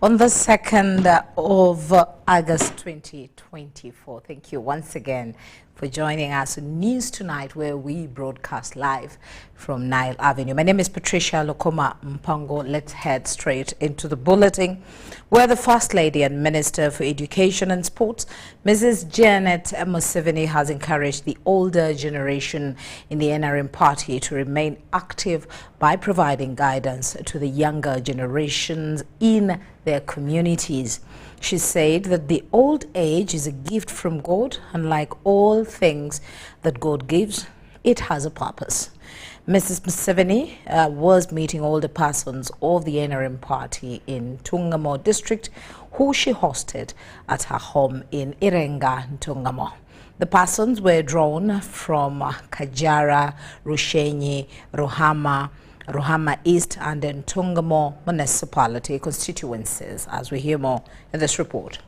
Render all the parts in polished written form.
on the 2nd of August 2024. Thank you once again for joining us on News Tonight, where we broadcast live from Nile Avenue. My name is Patricia Lukoma Mpango. Let's head straight into the bulletin, where the First Lady and Minister for Education and Sports, Mrs. Janet Museveni, has encouraged the older generation in the NRM party to remain active by providing guidance to the younger generations in their communities. She said that the old age is a gift from God, and like all things that God gives, it has a purpose. Mrs. Museveni was meeting older persons of the NRM party in Ntungamo district, who she hosted at her home in Irenga, Ntungamo. The persons were drawn from Kajara, Rushenyi, Rohama East and Ntungamo municipality constituencies, as we hear more in this report.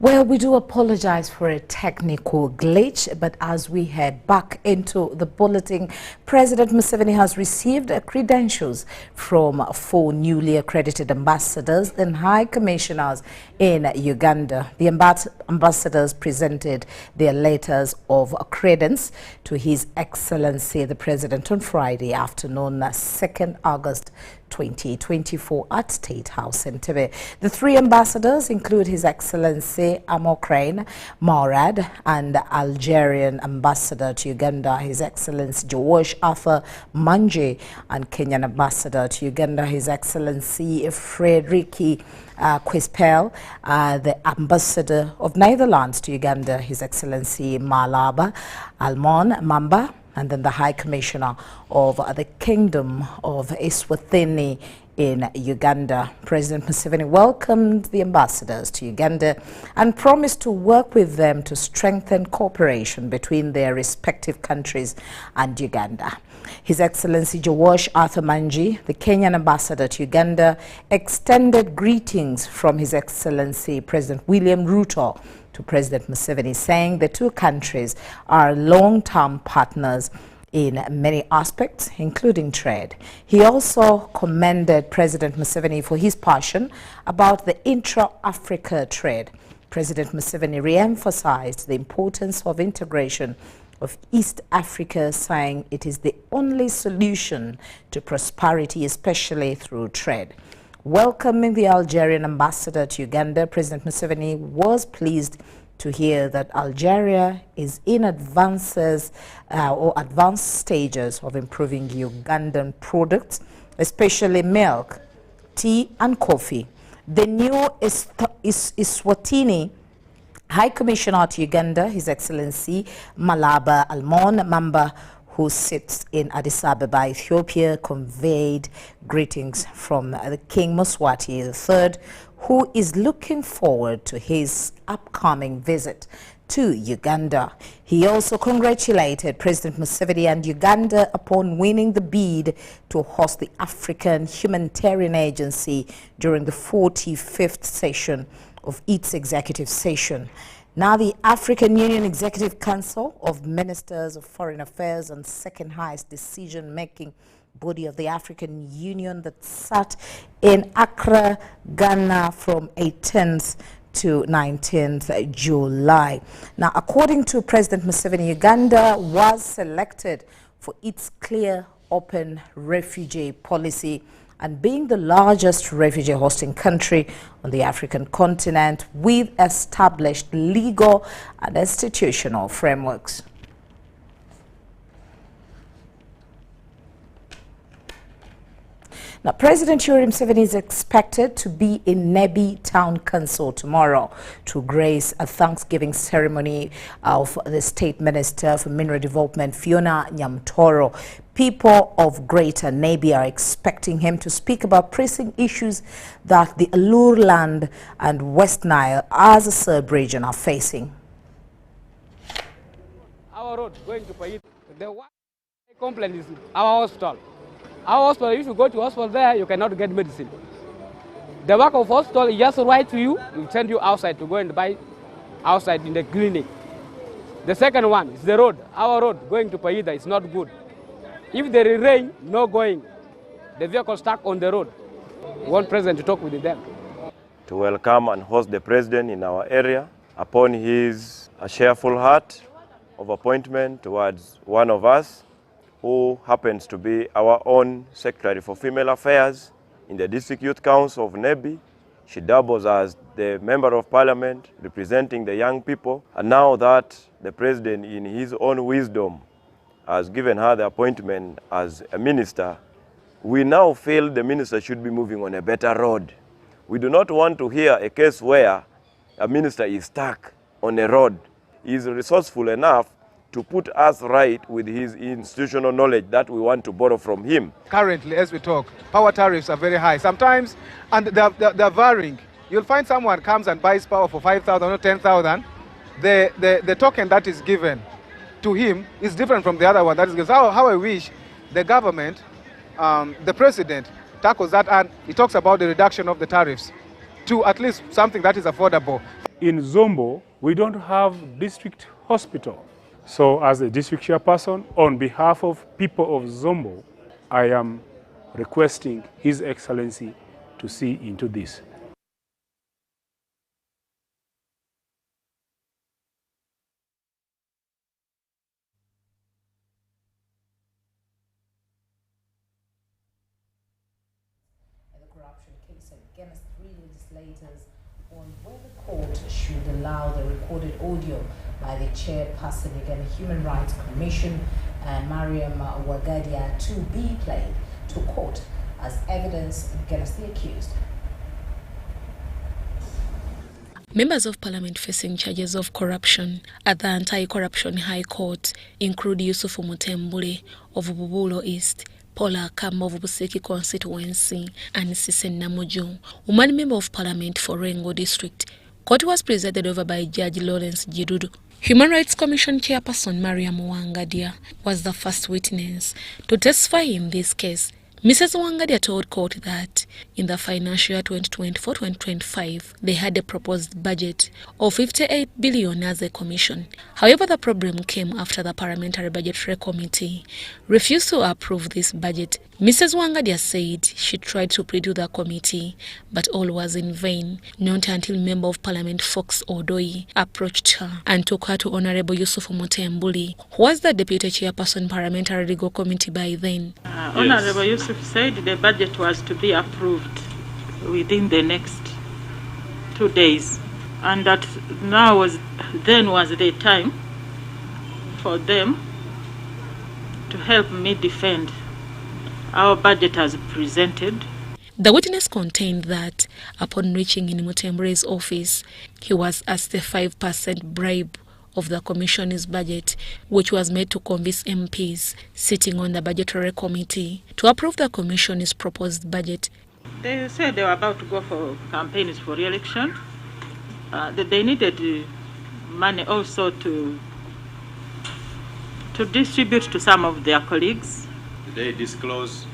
Well, we do apologize for a technical glitch, but as we head back into the bulletin, President Museveni has received credentials from 4 newly accredited ambassadors and high commissioners in Uganda. The ambassadors presented their letters of credence to His Excellency the President on Friday afternoon, 2nd August 2024 at State House in Entebbe. The 3 ambassadors include His Excellency Amokrain Maurad and Algerian Ambassador to Uganda, His Excellency Joash Arthur Manji, and Kenyan Ambassador to Uganda, His Excellency Frederiki Quispel, the Ambassador of Netherlands to Uganda, His Excellency Malaba Almon Mamba, and then the High Commissioner of the Kingdom of Eswatini in Uganda. President Museveni welcomed the ambassadors to Uganda and promised to work with them to strengthen cooperation between their respective countries and Uganda. His Excellency Joash Arthur Manji, the Kenyan ambassador to Uganda, extended greetings from His Excellency President William Ruto to President Museveni, saying the 2 countries are long-term partners in many aspects, including trade. He also commended President Museveni for his passion about the intra-Africa trade. President Museveni re-emphasized the importance of integration of East Africa, saying it is the only solution to prosperity, especially through trade. Welcoming the Algerian ambassador to Uganda, President Museveni was pleased to hear that Algeria is in advanced stages of improving Ugandan products, especially milk, tea and coffee. The new Eswatini High Commissioner to Uganda, His Excellency Malaba Almon, member who sits in Addis Ababa, Ethiopia, conveyed greetings from the King Mswati III, who is looking forward to his upcoming visit to Uganda. He also congratulated President Museveni and Uganda upon winning the bid to host the African Humanitarian Agency during the 45th session of its executive session. Now the African Union Executive Council of Ministers of Foreign Affairs and second highest decision-making body of the African Union that sat in Accra, Ghana from 18th to 19th July. Now, according to President Museveni, Uganda was selected for its clear, open refugee policy and being the largest refugee hosting country on the African continent with established legal and institutional frameworks. Now, President Yoweri Museveni is expected to be in Nebbi Town Council tomorrow to grace a Thanksgiving ceremony of the State Minister for Mineral Development, Fiona Nyamtoro. People of Greater Nebbi are expecting him to speak about pressing issues that the Alur Land and West Nile as a sub-region are facing. Our road going to Payit, the one complaint is our hospital. Our hospital, if you go to hospital there, you cannot get medicine. The work of hospital is just write to you, we send you outside to go and buy outside in the clinic. The second one is the road. Our road going to Paida is not good. If there is rain, no going. The vehicle stuck on the road. We want president to talk with them. To welcome and host the president in our area upon his cheerful heart of appointment towards one of us, who happens to be our own Secretary for Female Affairs in the District Youth Council of Nebbi. She doubles as the Member of Parliament representing the young people. And now that the President, in his own wisdom, has given her the appointment as a minister, we now feel the minister should be moving on a better road. We do not want to hear a case where a minister is stuck on a road. He is resourceful enough to put us right with his institutional knowledge that we want to borrow from him. Currently, as we talk, power tariffs are very high. Sometimes, and they're varying. You'll find someone comes and buys power for 5,000 or 10,000. The token that is given to him is different from the other one that is given. How I wish the government, the president, tackles that and he talks about the reduction of the tariffs to at least something that is affordable. In Zombo, we don't have district hospital. So as a district chairperson, on behalf of people of Zombo, I am requesting His Excellency to see into this. The corruption case against 3 legislators on whether the court should allow the recorded audio by the chairperson of the Human Rights Commission, Mariam Wagadia, to be played to court as evidence against the accused. Members of Parliament facing charges of corruption at the Anti-Corruption High Court include Yusuf Mutembule of Bubulo East, Paula Kamba of Buseki constituency, and Sisen Namujo, one member of Parliament for Rengo District. Court was presided over by Judge Lawrence Jidudu. Human Rights Commission Chairperson Mariam Wangadia was the first witness to testify in this case. Mrs. Wangadia told court that in the financial year 2024-2025, they had a proposed budget of 58 billion as a commission. However, the problem came after the Parliamentary Budgetary Committee refused to approve this budget. Mrs. Wangadia said she tried to plead to the committee, but all was in vain, not until Member of Parliament Fox Odoi approached her and took her to Honorable Yusuf Mutembuli, who was the Deputy Chairperson Parliamentary Legal Committee by then. Honorable Yusuf said the budget was to be approved within the next 2 days, and that then was the time for them to help me defend our budget as presented. The witness contended that upon reaching in Mutembule's office, he was asked a 5% bribe of the commission's budget, which was made to convince MPs sitting on the budgetary committee to approve the commission's proposed budget. They said they were about to go for campaigns for re-election. That they needed money also to distribute to some of their colleagues. Did they disclose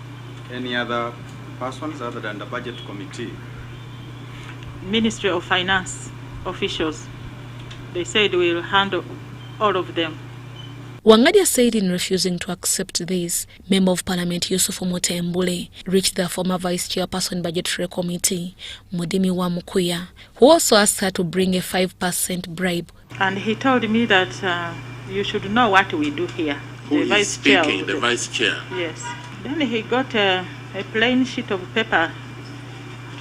any other persons other than the budget committee? Ministry of Finance officials. They said we will handle all of them. Wangadia said in refusing to accept this, Member of Parliament Yusufu Mutembule reached the former Vice Chairperson Budgetary Committee, Mudimi Wamukuya, who also asked her to bring a 5% bribe. And he told me that you should know what we do here. Who is speaking? The Vice Chair? Yes. Then he got a plain sheet of paper,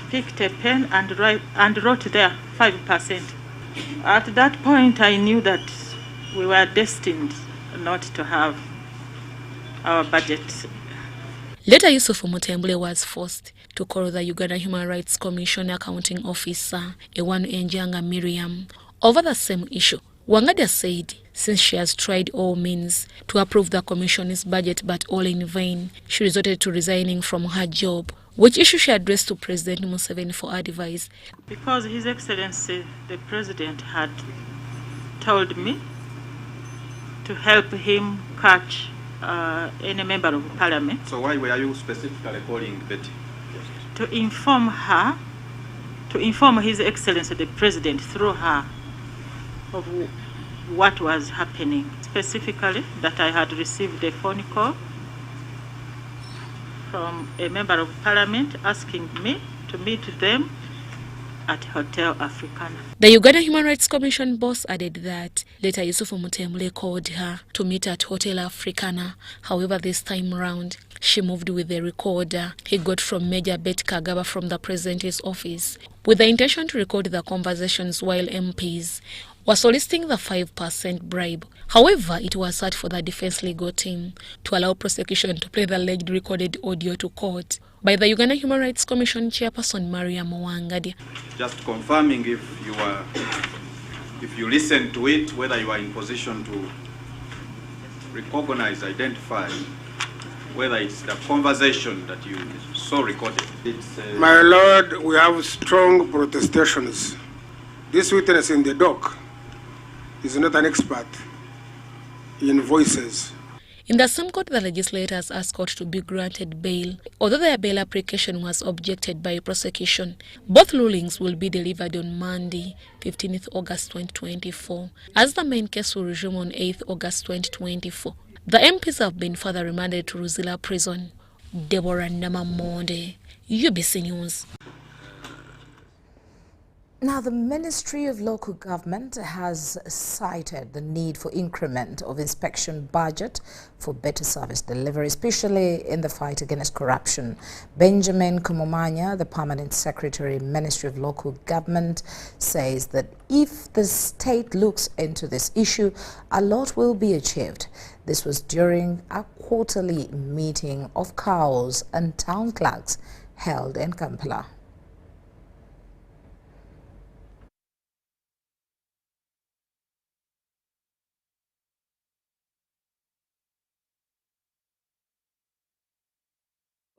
picked a pen and wrote there 5%. At that point, I knew that we were destined not to have our budget. Later, Yusufu Mutembule was forced to call the Uganda Human Rights Commission accounting officer, Ewanu Enjanga Miriam, over the same issue. Wangadia said since she has tried all means to approve the commission's budget but all in vain, she resorted to resigning from her job, which issue she addressed to President Museveni for advice. Because His Excellency, the President, had told me to help him catch any member of Parliament. So why were you specifically calling Betty? To inform her, to inform His Excellency, the President, through her, of what was happening. Specifically, that I had received a phone call from a member of Parliament asking me to meet them at Hotel Africana. The Uganda Human Rights Commission boss added that later Yusufu Mutembule called her to meet at Hotel Africana. However, this time round, she moved with the recorder he got from Major Bet Kagaba from the President's office with the intention to record the conversations while MPs were soliciting the 5% bribe. However, it was hard for the defense legal team to allow prosecution to play the alleged recorded audio to court by the Uganda Human Rights Commission chairperson Maria Wangadia. Just confirming if you listen to it, whether you are in position to recognize, identify whether it's the conversation that you saw recorded. My Lord, we have strong protestations. This witness in the dock is not an expert in voices. In the same court, the legislators asked court to be granted bail, although their bail application was objected by prosecution. Both rulings will be delivered on Monday, 15th August 2024, as the main case will resume on 8th August 2024. The MPs have been further remanded to Ruzila Prison. Deborah Namamonde, UBC News. Now, the Ministry of Local Government has cited the need for increment of inspection budget for better service delivery, especially in the fight against corruption. Benjamin Kumumanya, the Permanent Secretary, Ministry of Local Government, says that if the state looks into this issue, a lot will be achieved. This was during a quarterly meeting of CAOs and town clerks held in Kampala.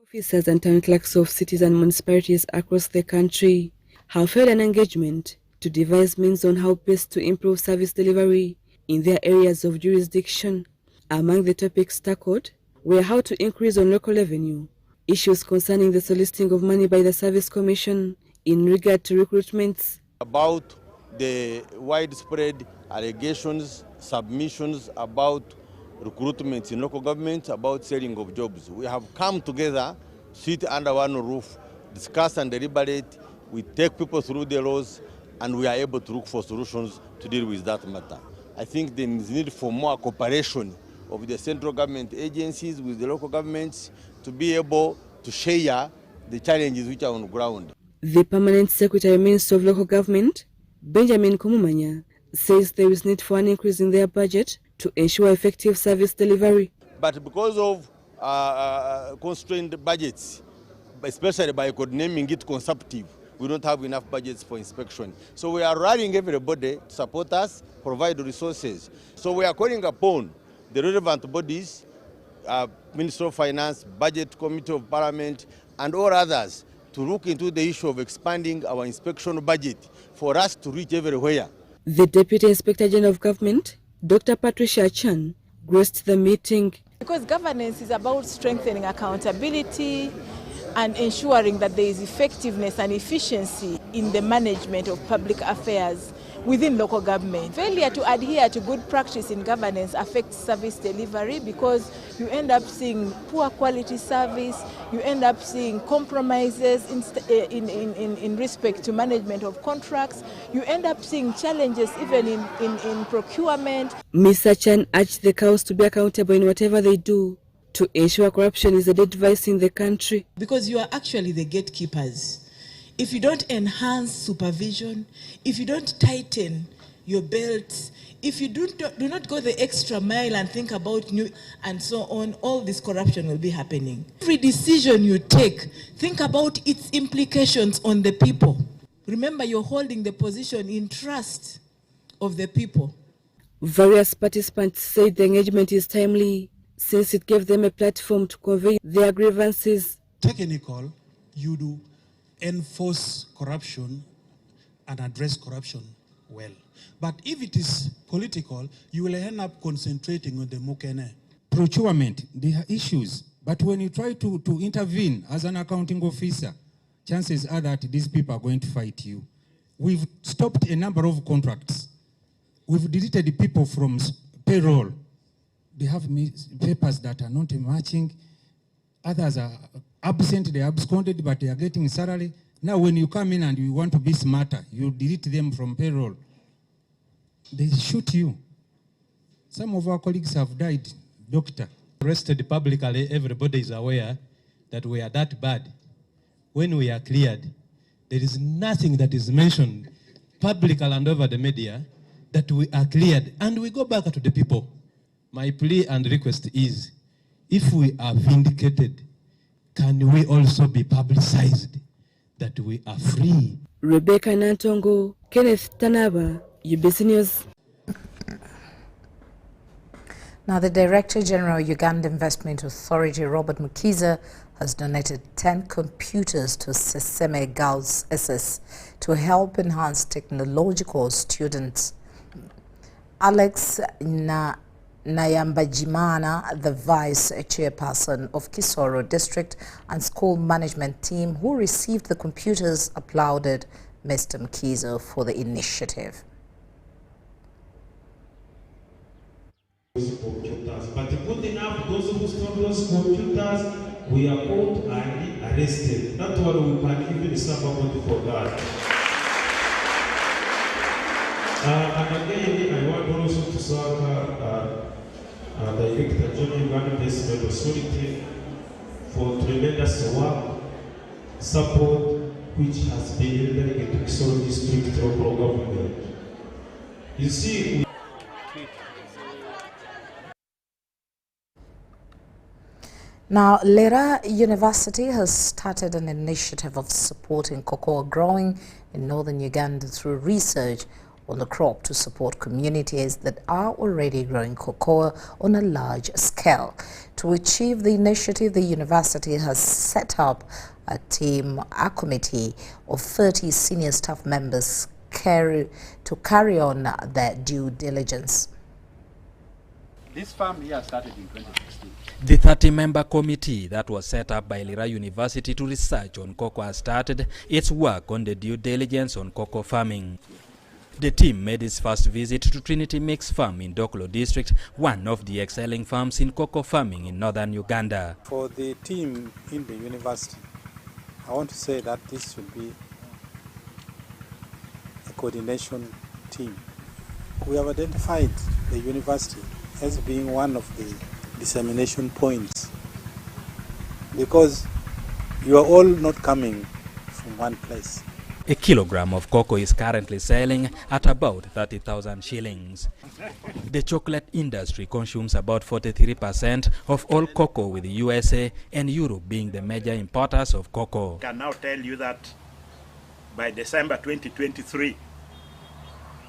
Officers and town clerks of cities and municipalities across the country have held an engagement to devise means on how best to improve service delivery in their areas of jurisdiction. Among the topics tackled were how to increase on local revenue, issues concerning the soliciting of money by the Service Commission in regard to recruitments, about the widespread allegations, submissions about recruitment in local government, about selling of jobs. We have come together, sit under one roof, discuss and deliberate. We take people through the laws, and we are able to look for solutions to deal with that matter. I think there is need for more cooperation of the central government agencies with the local governments to be able to share the challenges which are on the ground. The Permanent Secretary, Minister of Local Government, Benjamin Kumumanya, says there is need for an increase in their budget to ensure effective service delivery. But because of constrained budgets, especially by coordinating it consumptive. We don't have enough budgets for inspection. So we are rallying everybody to support us, provide resources. So we are calling upon the relevant bodies, Ministry of Finance, Budget Committee of Parliament, and all others to look into the issue of expanding our inspection budget for us to reach everywhere. The Deputy Inspector General of Government, Dr. Patricia Chan, graced the meeting. Because governance is about strengthening accountability and ensuring that there is effectiveness and efficiency in the management of public affairs within local government. Failure to adhere to good practice in governance affects service delivery because you end up seeing poor quality service, you end up seeing compromises in respect to management of contracts, you end up seeing challenges even in procurement. Mr. Chan urged the cows to be accountable in whatever they do to ensure corruption is a dead vice in the country. Because you are actually the gatekeepers. If you don't enhance supervision, if you don't tighten your belts, if you do not go the extra mile and think about new and so on, all this corruption will be happening. Every decision you take, think about its implications on the people. Remember, you're holding the position in trust of the people. Various participants said the engagement is timely since it gave them a platform to convey their grievances. Technical, you do enforce corruption and address corruption well. But if it is political, you will end up concentrating on the mukene. Procurement, there are issues, but when you try to intervene as an accounting officer, chances are that these people are going to fight you. We've stopped a number of contracts. We've deleted people from payroll. They have papers that are not matching. Others are absent, they are absconded, but they are getting salary. Now when you come in and you want to be smarter, you delete them from payroll. They shoot you. Some of our colleagues have died, doctor. Arrested publicly, everybody is aware that we are that bad. When we are cleared, there is nothing that is mentioned publicly and over the media that we are cleared. And we go back to the people. My plea and request is, if we are vindicated, can we also be publicized that we are free? Rebecca Nantongo, Kenneth Tanaba, UBC News. Now, the Director General Uganda Investment Authority, Robert Mukiza, has donated 10 computers to Seseme Girls SS to help enhance technological students. Alex Nayambajimana, the Vice Chairperson of Kisoro District and School Management Team who received the computers, applauded Mr. Mukiza for the initiative. Computers. But good enough, those who stole those computers, we are caught and arrested. That's why we can even suffer for that. And again, I want also to thank Director General Uganda Investment Authority for tremendous work, support which has been rendered to Kisoro District local government. You see, now, Lera University has started an initiative of supporting cocoa growing in northern Uganda through research on the crop to support communities that are already growing cocoa on a large scale. To achieve the initiative, the university has set up a committee of 30 senior staff members to carry on their due diligence. This farm here started in 2016. The 30-member committee that was set up by Lira University to research on cocoa has started its work on the due diligence on cocoa farming. The team made its first visit to Trinity Mix Farm in Doklo District, one of the excelling farms in cocoa farming in northern Uganda. For the team in the university, I want to say that this should be a coordination team. We have identified the university as being one of the dissemination points because you are all not coming from one place. A kilogram of cocoa is currently selling at about 30,000 shillings. The chocolate industry consumes about 43% of all cocoa, with the USA and Europe being the major importers of cocoa. I can now tell you that by December 2023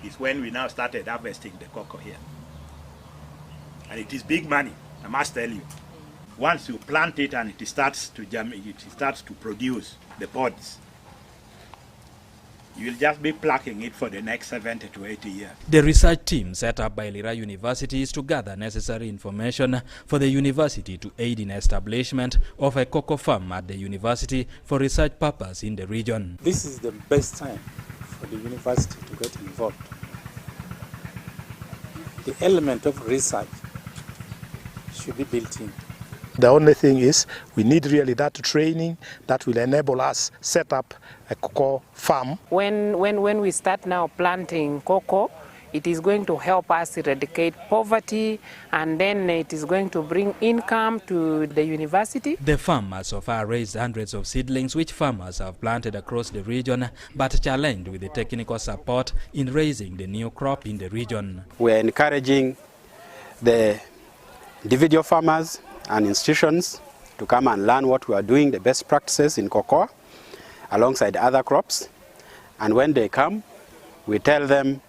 is when we now started harvesting the cocoa here. And it is big money, I must tell you. Once you plant it and it starts to produce the pods, you will just be plucking it for the next 70 to 80 years. The research team set up by Lira University is to gather necessary information for the university to aid in establishment of a cocoa farm at the university for research purpose in the region. This is the best time for the university to get involved. The element of research should be built in. The only thing is we need really that training that will enable us set up a cocoa farm. When we start now planting cocoa, it is going to help us eradicate poverty, and then it is going to bring income to the university. The farm has so far raised hundreds of seedlings which farmers have planted across the region, but challenged with the technical support in raising the new crop in the region. We are encouraging the individual farmers and institutions to come and learn what we are doing, the best practices in cocoa, alongside other crops. And when they come, we tell them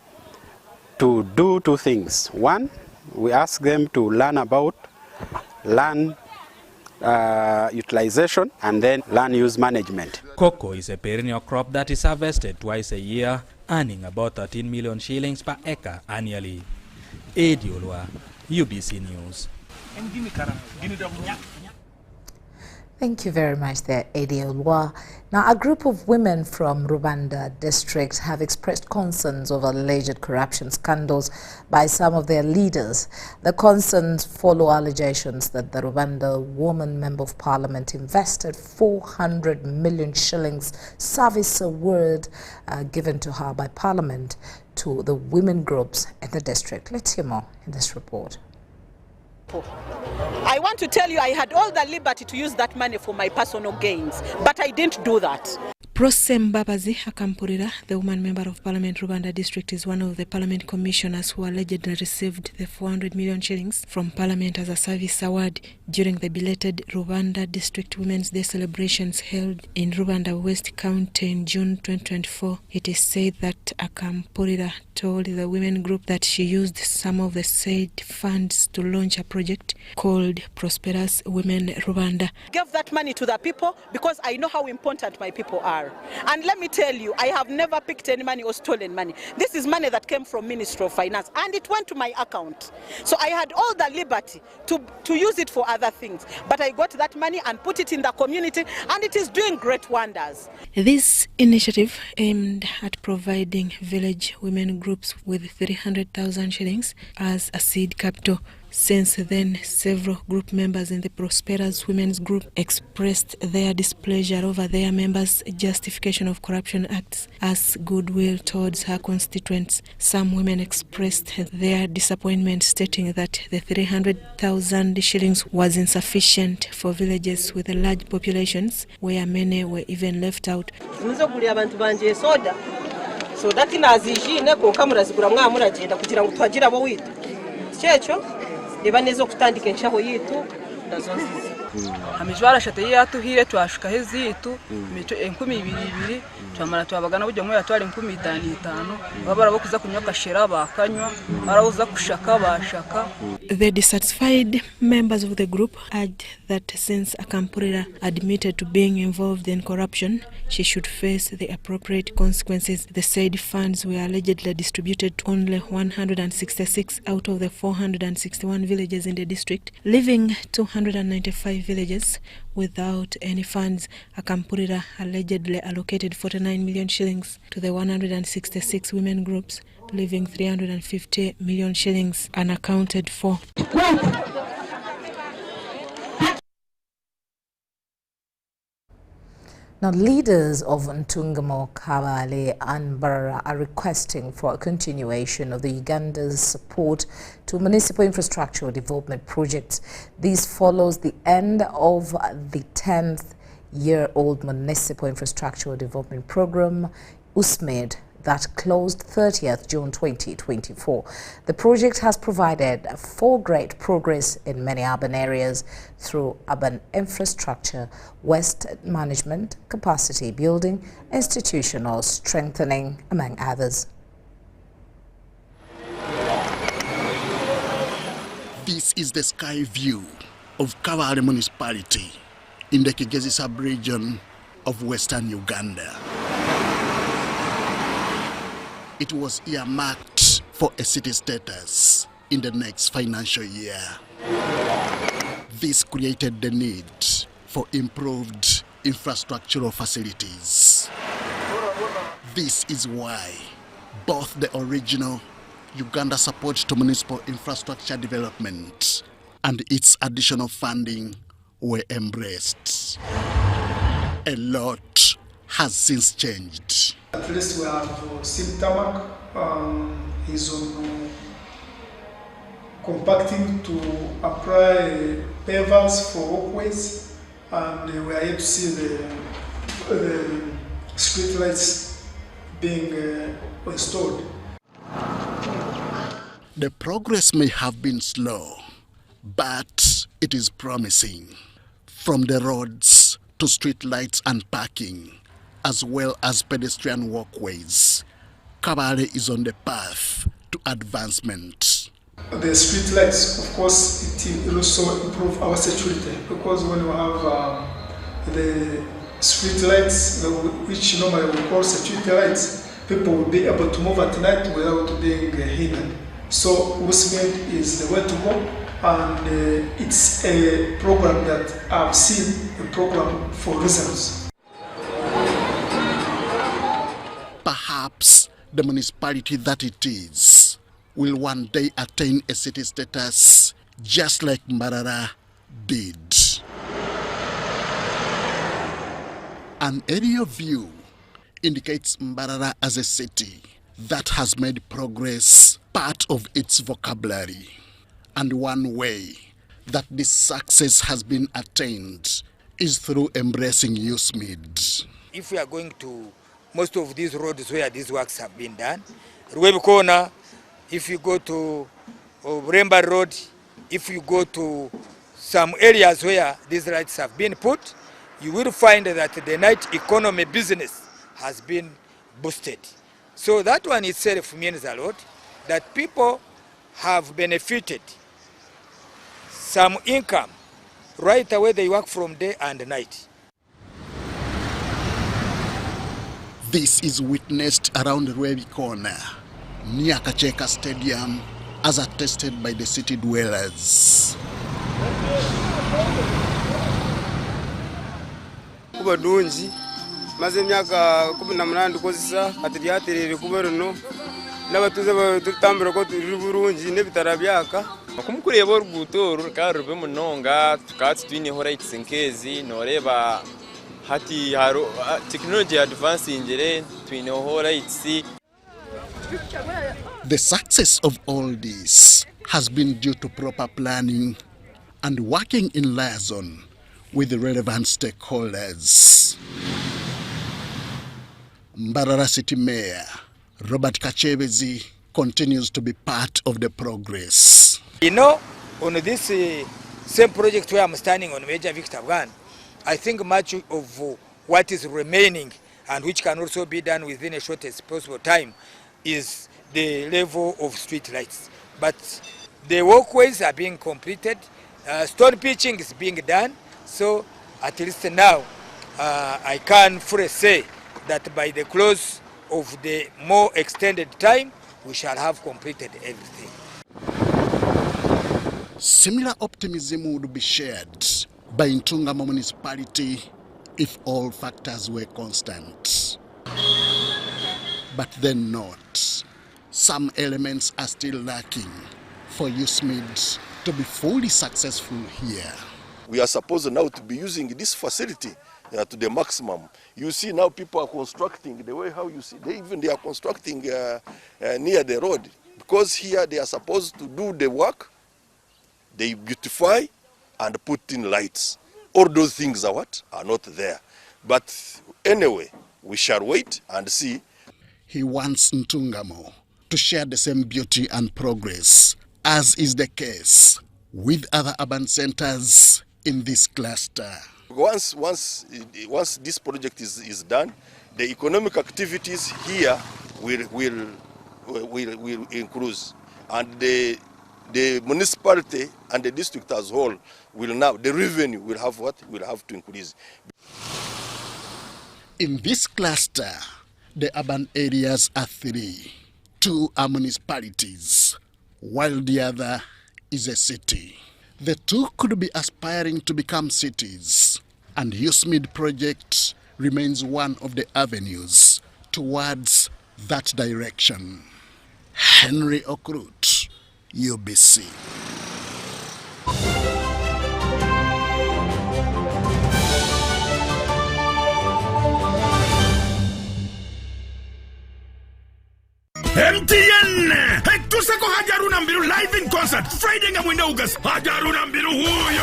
to do two things. One, we ask them to learn about land utilization and then land use management. Cocoa is a perennial crop that is harvested twice a year, earning about 13 million shillings per acre annually. Eddie Olwa, UBC News. Thank you very much there, Eddie Olwa. Now, a group of women from Rubanda district have expressed concerns over alleged corruption scandals by some of their leaders. The concerns follow allegations that the Rubanda woman member of parliament invested 400 million shillings service award given to her by parliament to the women groups in the district. Let's hear more in this report. I want to tell you, I had all the liberty to use that money for my personal gains, but I didn't do that. Prosem Babazi Akampurira, the woman member of Parliament Rubanda District, is one of the Parliament commissioners who allegedly received the 400 million shillings from Parliament as a service award during the belated Rubanda District Women's Day celebrations held in Rubanda West County in June 2024. It is said that Akampurira told the women group that she used some of the said funds to launch a project called Prosperous Women Rubanda. I gave that money to the people because I know how important my people are. And let me tell you, I have never picked any money or stolen money. This is money that came from Ministry of Finance and it went to my account. So I had all the liberty to use it for other things. But I got that money and put it in the community and it is doing great wonders. This initiative aimed at providing village women groups with 300,000 shillings as a seed capital. Since then, several group members in the Prosperous Women's Group expressed their displeasure over their members' justification of corruption acts as goodwill towards her constituents. Some women expressed their disappointment, stating that the 300,000 shillings was insufficient for villages with large populations, where many were even left out. amijwara shate yatuhire twashika hezitu mico 12 twamara twabagana bujya mu yatwara 15 babara bokuza kunyoka shera bakanywa barawuza kushaka bashaka. The dissatisfied members of the group urged that since Akampurira admitted to being involved in corruption, she should face the appropriate consequences. The said funds were allegedly distributed to only 166 out of the 461 villages in the district, leaving 295 villages without any funds. Akampurira allegedly allocated 49 million shillings to the 166 women groups, leaving 350 million shillings unaccounted for. Now, leaders of Ntungamo, Kabale and Barara are requesting for a continuation of the Uganda's support to municipal infrastructure development projects. This follows the end of the 10th-year-old municipal infrastructure development program USMID that closed 30th June 2024. The project has provided for great progress in many urban areas through urban infrastructure, waste management, capacity building, institutional strengthening, among others. This is the sky view of Kabale municipality in the Kigezi sub-region of western Uganda. It was earmarked for a city status in the next financial year. This created the need for improved infrastructural facilities. This is why both the original Uganda support to municipal infrastructure development and its additional funding were embraced. A lot has since changed. At least we have Simtamak is on compacting to apply pavers for walkways, and we are yet to see the street lights being installed. The progress may have been slow, but it is promising. From the roads to street lights and parking, as well as pedestrian walkways, Kabale is on the path to advancement. The street lights, of course, it will also improve our security, because when we have the street lights, which normally we call security lights, people will be able to move at night without being hidden. So USMID is the way to go, and it's a program that I've seen, a program for results. Perhaps the municipality that it is will one day attain a city status just like Mbarara did. An aerial view indicates Mbarara as a city that has made progress part of its vocabulary. And one way that this success has been attained is through embracing USMID. If we are going to most of these roads where these works have been done, Ruwebu Corner, if you go to Remba Road, if you go to some areas where these lights have been put, you will find that the night economy business has been boosted. So that one itself means a lot, that people have benefited some income right away. They work from day and night. This is witnessed around Ruwebu Corner, near Kacheka Stadium, as attested by the city dwellers. Kuba dungi maze emyaka 18 ndikozesa ati byaterere kuba runo n'abatuze tutambira ko turi burungi n'ebitara byaka kumkureba oruguto rukarube munonga tukatsi twineho rights nkezi noreba hati haro technology advance ingere twineho rights. The success of all this has been due to proper planning and working in liaison with the relevant stakeholders. Mbarara City Mayor Robert Kachebezi continues to be part of the progress. You know, on this same project where I'm standing on Major Victor Van, I think much of what is remaining and which can also be done within a shortest possible time is the level of street lights. But the walkways are being completed, stone pitching is being done, so at least now I can fully say that by the close of the more extended time, we shall have completed everything. Similar optimism would be shared by Ntungamo municipality if all factors were constant. But then not. Some elements are still lacking for USMID to be fully successful here. We are supposed now to be using this facility to the maximum. You see now people are constructing the way how you see, they are constructing near the road, because here they are supposed to do the work, they beautify and put in lights. All those things are what? Are not there. But anyway, we shall wait and see He wants Ntungamo to share the same beauty and progress as is the case with other urban centers in this cluster. Once this project is done, the economic activities here will increase, and the municipality and the district as whole will now, the revenue will have what? Will have to increase. In this cluster, the urban areas are 3. 2 are municipalities, while the other is a city. The 2 could be aspiring to become cities, and USMID project remains one of the avenues towards that direction. Henry Okrut, UBC. MTN tuseko Hajaruna Mbiru live in concert Friday nga mwenda August. Hajaruna Mbiru huyo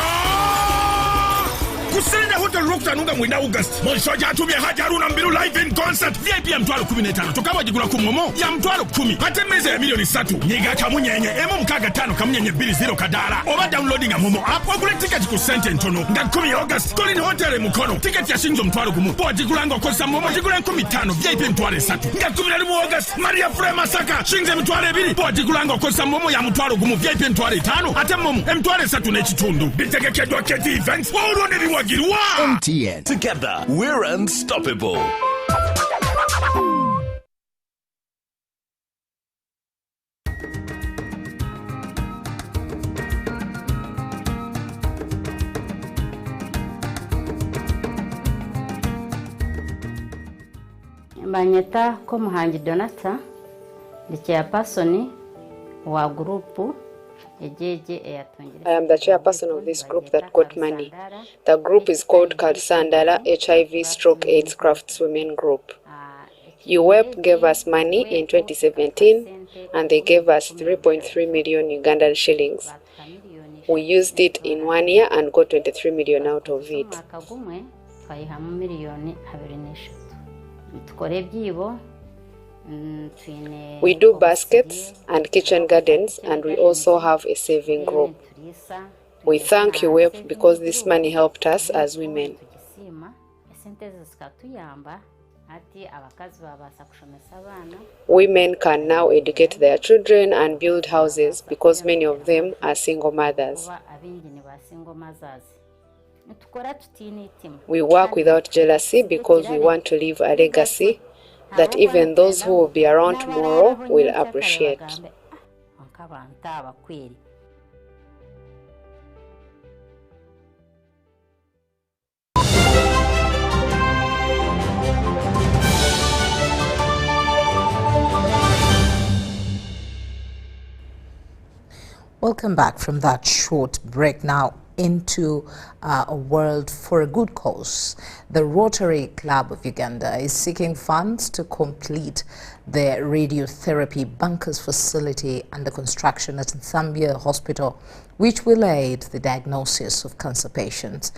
kusenda hotel Rockton nga mwenda August. Monshoja atumye Hajaruna Mbiru live in concert VIP ya mtwalo 15 tukaba jigula kumomo ya mtwalo 10 ate meze ya milioni 3 nyiga kamunyenye emu mkaga 5 kamunyenye 20 kadala oba downloading amomo app wakule ticket ku sente ntono nga 10 August Colin Hotel mukono ticket ya shinjo mtwalo gumu po jigula ngo kosa momo jigula 15 VIP mtwalo 3 nga 11 August Maria Frema Saka shinje mtwalo 2 po jigula ngo kosa momo ya mtwalo gumu VIP mtwalo 5 ate momo mtwalo 3 n'ekitundu bitegekedwa keti events wawulone biwagirwa. MTN. Together, we're unstoppable. Banyeta ko Muhangi Donata ndi chairperson wa group. I am the chairperson of this group that got money. The group is called Kalsandala HIV/AIDS Craftswomen Group. UWEP gave us money in 2017 and they gave us 3.3 million Ugandan shillings. We used it in 1 year and got 23 million out of it. We do baskets and kitchen gardens, and we also have a saving group. We thank UWEP because this money helped us as women. Women can now educate their children and build houses because many of them are single mothers. We work without jealousy because we want to leave a legacy that even those who will be around tomorrow will appreciate. Welcome back from that short break. Now into a world for a good cause. The Rotary Club of Uganda is seeking funds to complete the radiotherapy bunkers facility under construction at Nsambia Hospital, which will aid the diagnosis of cancer patients.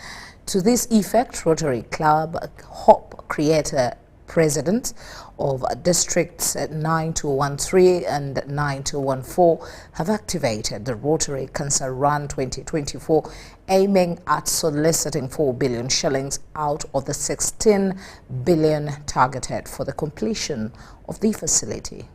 To this effect, Rotary Club HOP creator president of districts 9213 and 9214 have activated the Rotary Cancer Run 2024, aiming at soliciting 4 billion shillings out of the 16 billion targeted for the completion of the facility.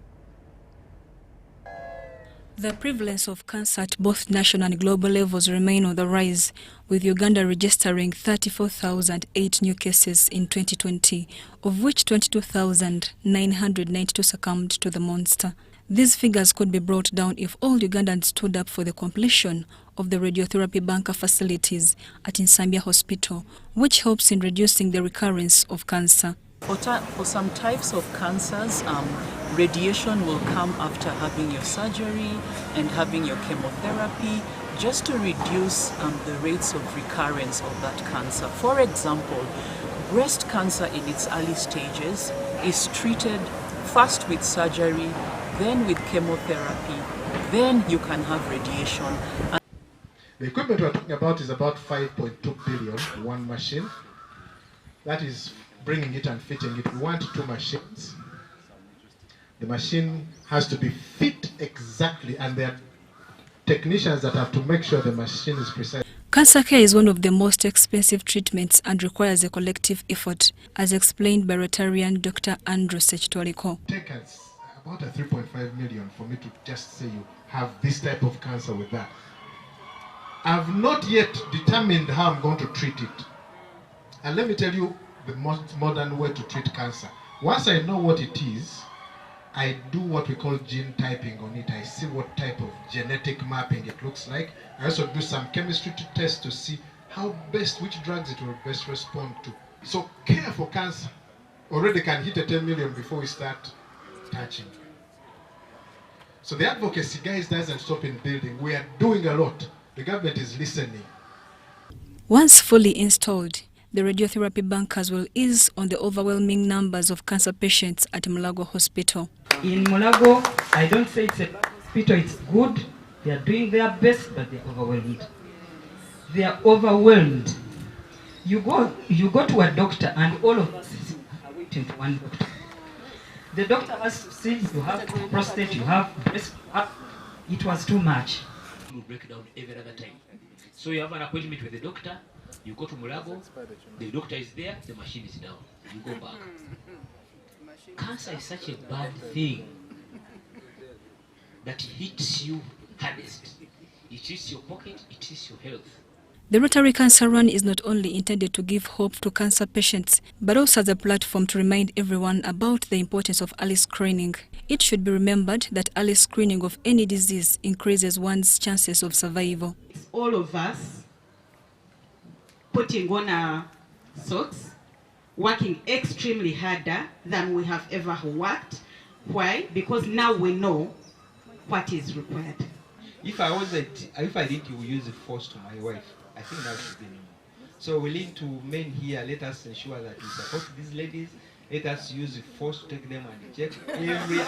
The prevalence of cancer at both national and global levels remain on the rise, with Uganda registering 34,008 new cases in 2020, of which 22,992 succumbed to the monster. These figures could be brought down if all Ugandans stood up for the completion of the radiotherapy bunker facilities at Nsambia Hospital, which helps in reducing the recurrence of cancer. For some types of cancers, radiation will come after having your surgery and having your chemotherapy, just to reduce the rates of recurrence of that cancer. For example, breast cancer in its early stages is treated first with surgery, then with chemotherapy, then you can have radiation. The equipment we're talking about is about 5.2 billion, one machine. That is bringing it and fitting it. We want 2 machines. The machine has to be fit exactly, and there are technicians that have to make sure the machine is precise. Cancer care is one of the most expensive treatments and requires a collective effort, as explained by Rotarian Dr. Andrew Sechtoliko. It takes about 3.5 million for me to just say you have this type of cancer with that. I've not yet determined how I'm going to treat it. And let me tell you the most modern way to treat cancer. Once I know what it is, I do what we call gene typing on it. I see what type of genetic mapping it looks like. I also do some chemistry tests to see how best, which drugs it will best respond to. So care for cancer already can hit a 10 million before we start touching. So the advocacy, guys, doesn't stop in building. We are doing a lot. The government is listening. Once fully installed, the radiotherapy bunkers will ease on the overwhelming numbers of cancer patients at Mulago Hospital. In Mulago, I don't say it's a bad hospital, it's good. They are doing their best, but they're overwhelmed. They are overwhelmed. You go to a doctor and all of us are waiting for one doctor. The doctor has to see you have prostate, you have breast, it was too much. You break down every other time. So you have an appointment with the doctor, you go to Mulago, the doctor is there, the machine is down. You go back. Cancer is such a bad thing that hits you hardest. It hits your pocket, it hits your health. The Rotary Cancer Run is not only intended to give hope to cancer patients, but also as a platform to remind everyone about the importance of early screening. It should be remembered that early screening of any disease increases one's chances of survival. It's all of us putting on our socks, working extremely harder than we have ever worked. Why? Because now we know what is required. If I didn't use force to my wife, I think that should be normal. So we need to men here, let us ensure that we support these ladies. Let us use force to take them and check every...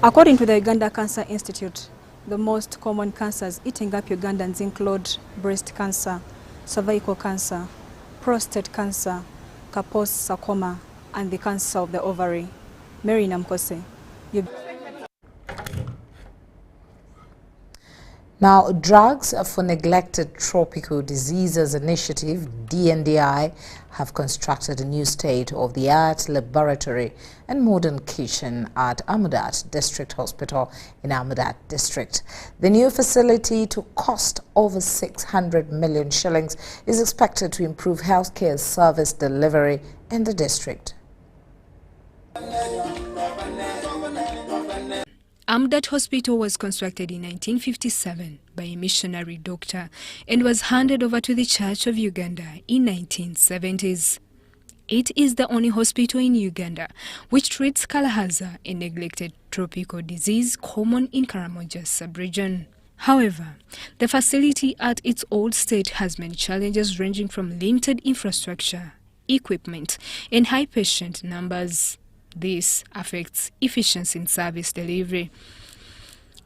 According to the Uganda Cancer Institute, the most common cancers eating up Ugandans include breast cancer, cervical cancer, prostate cancer, Kaposi sarcoma, and the cancer of the ovary. Mary Namkose. Now, Drugs for Neglected Tropical Diseases Initiative, DNDI, have constructed a new state-of-the-art laboratory and modern kitchen at Amudat District Hospital in Amudat District. The new facility, to cost over 600 million shillings, is expected to improve healthcare service delivery in the district. Amudat Hospital was constructed in 1957 by a missionary doctor and was handed over to the Church of Uganda in 1970s. It is the only hospital in Uganda which treats Kalahaza, a neglected tropical disease common in Karamoja sub-region. However, the facility at its old state has many challenges ranging from limited infrastructure, equipment, and high patient numbers. This affects efficiency in service delivery.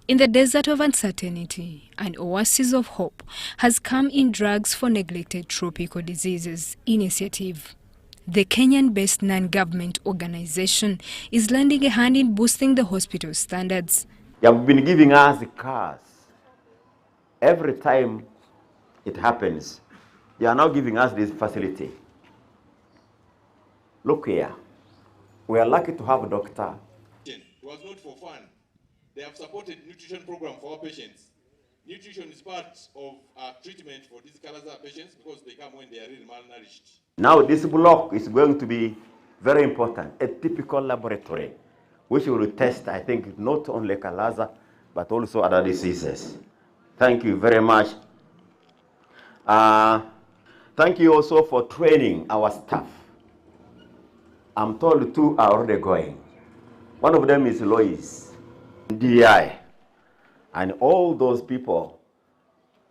In the desert of uncertainty, an oasis of hope has come in Drugs for Neglected Tropical Diseases initiative. The Kenyan-based non-government organization is lending a hand in boosting the hospital standards. They have been giving us cars. Every time it happens, they are now giving us this facility. Look here. We are lucky to have a doctor. It was not for fun. They have supported nutrition program for our patients. Nutrition is part of our treatment for these Kalahaza patients because they come when they are really malnourished. Now this block is going to be very important, a typical laboratory, which will test, I think, not only Kalahaza, but also other diseases. Thank you very much. Thank you also for training our staff. I'm told 2 are already going. One of them is Lois, DI, and all those people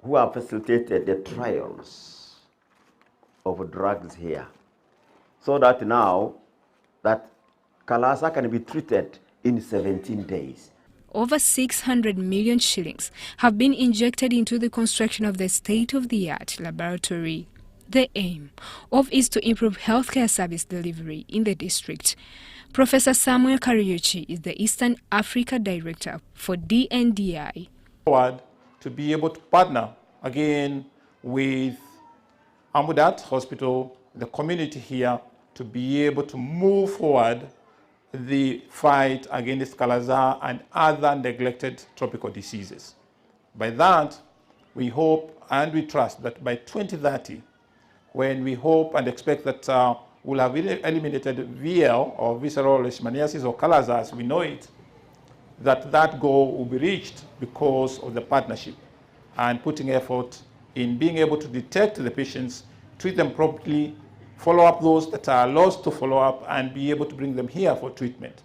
who have facilitated the trials of drugs here, so that now that Kalahaza can be treated in 17 days. Over 600 million shillings have been injected into the construction of the state-of-the-art laboratory. The aim of is to improve healthcare service delivery in the district Professor Samuel Kariuchi is the Eastern Africa Director for DNDI. Forward to be able to partner again with Amudat Hospital, the community here, to be able to move forward the fight against Kala-Azar and other neglected tropical diseases. By that, we hope and we trust that by 2030, when we hope and expect that we'll have eliminated VL or visceral leishmaniasis or Kala-Azar as we know it, that goal will be reached because of the partnership and putting effort in being able to detect the patients, treat them properly, follow up those that are lost to follow up, and be able to bring them here for treatment.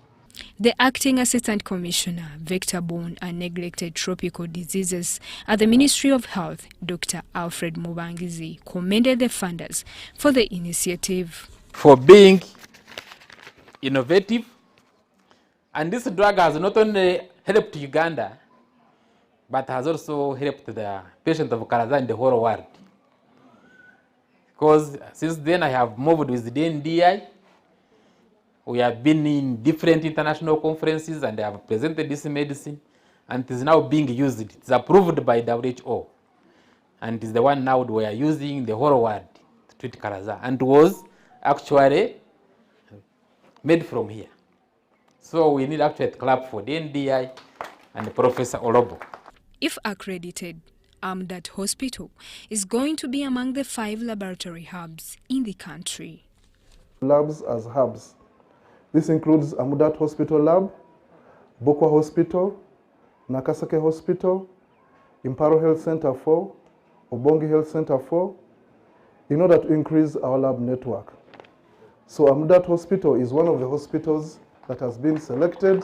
The Acting Assistant Commissioner, Vector-Borne and Neglected Tropical Diseases at the Ministry of Health, Dr. Alfred Mubangizi, commended the funders for the initiative. For being innovative, and this drug has not only helped Uganda, but has also helped the patient of Kala-Azar in the whole world. Because since then I have moved with the DNDI. We have been in different international conferences and I have presented this medicine, and it is now being used. It's approved by WHO, and it is the one now we are using in the whole world to treat Kala-Azar, and was actually made from here. So we need actually to clap for DNDI and Professor Olobo. If accredited, Amudat Hospital is going to be among the 5 laboratory hubs in the country. Labs as hubs. This includes Amudat Hospital Lab, Bokwa Hospital, Nakaseke Hospital, Imparo Health Center 4, Obongi Health Center 4, in order to increase our lab network. So Amudat Hospital is one of the hospitals that has been selected.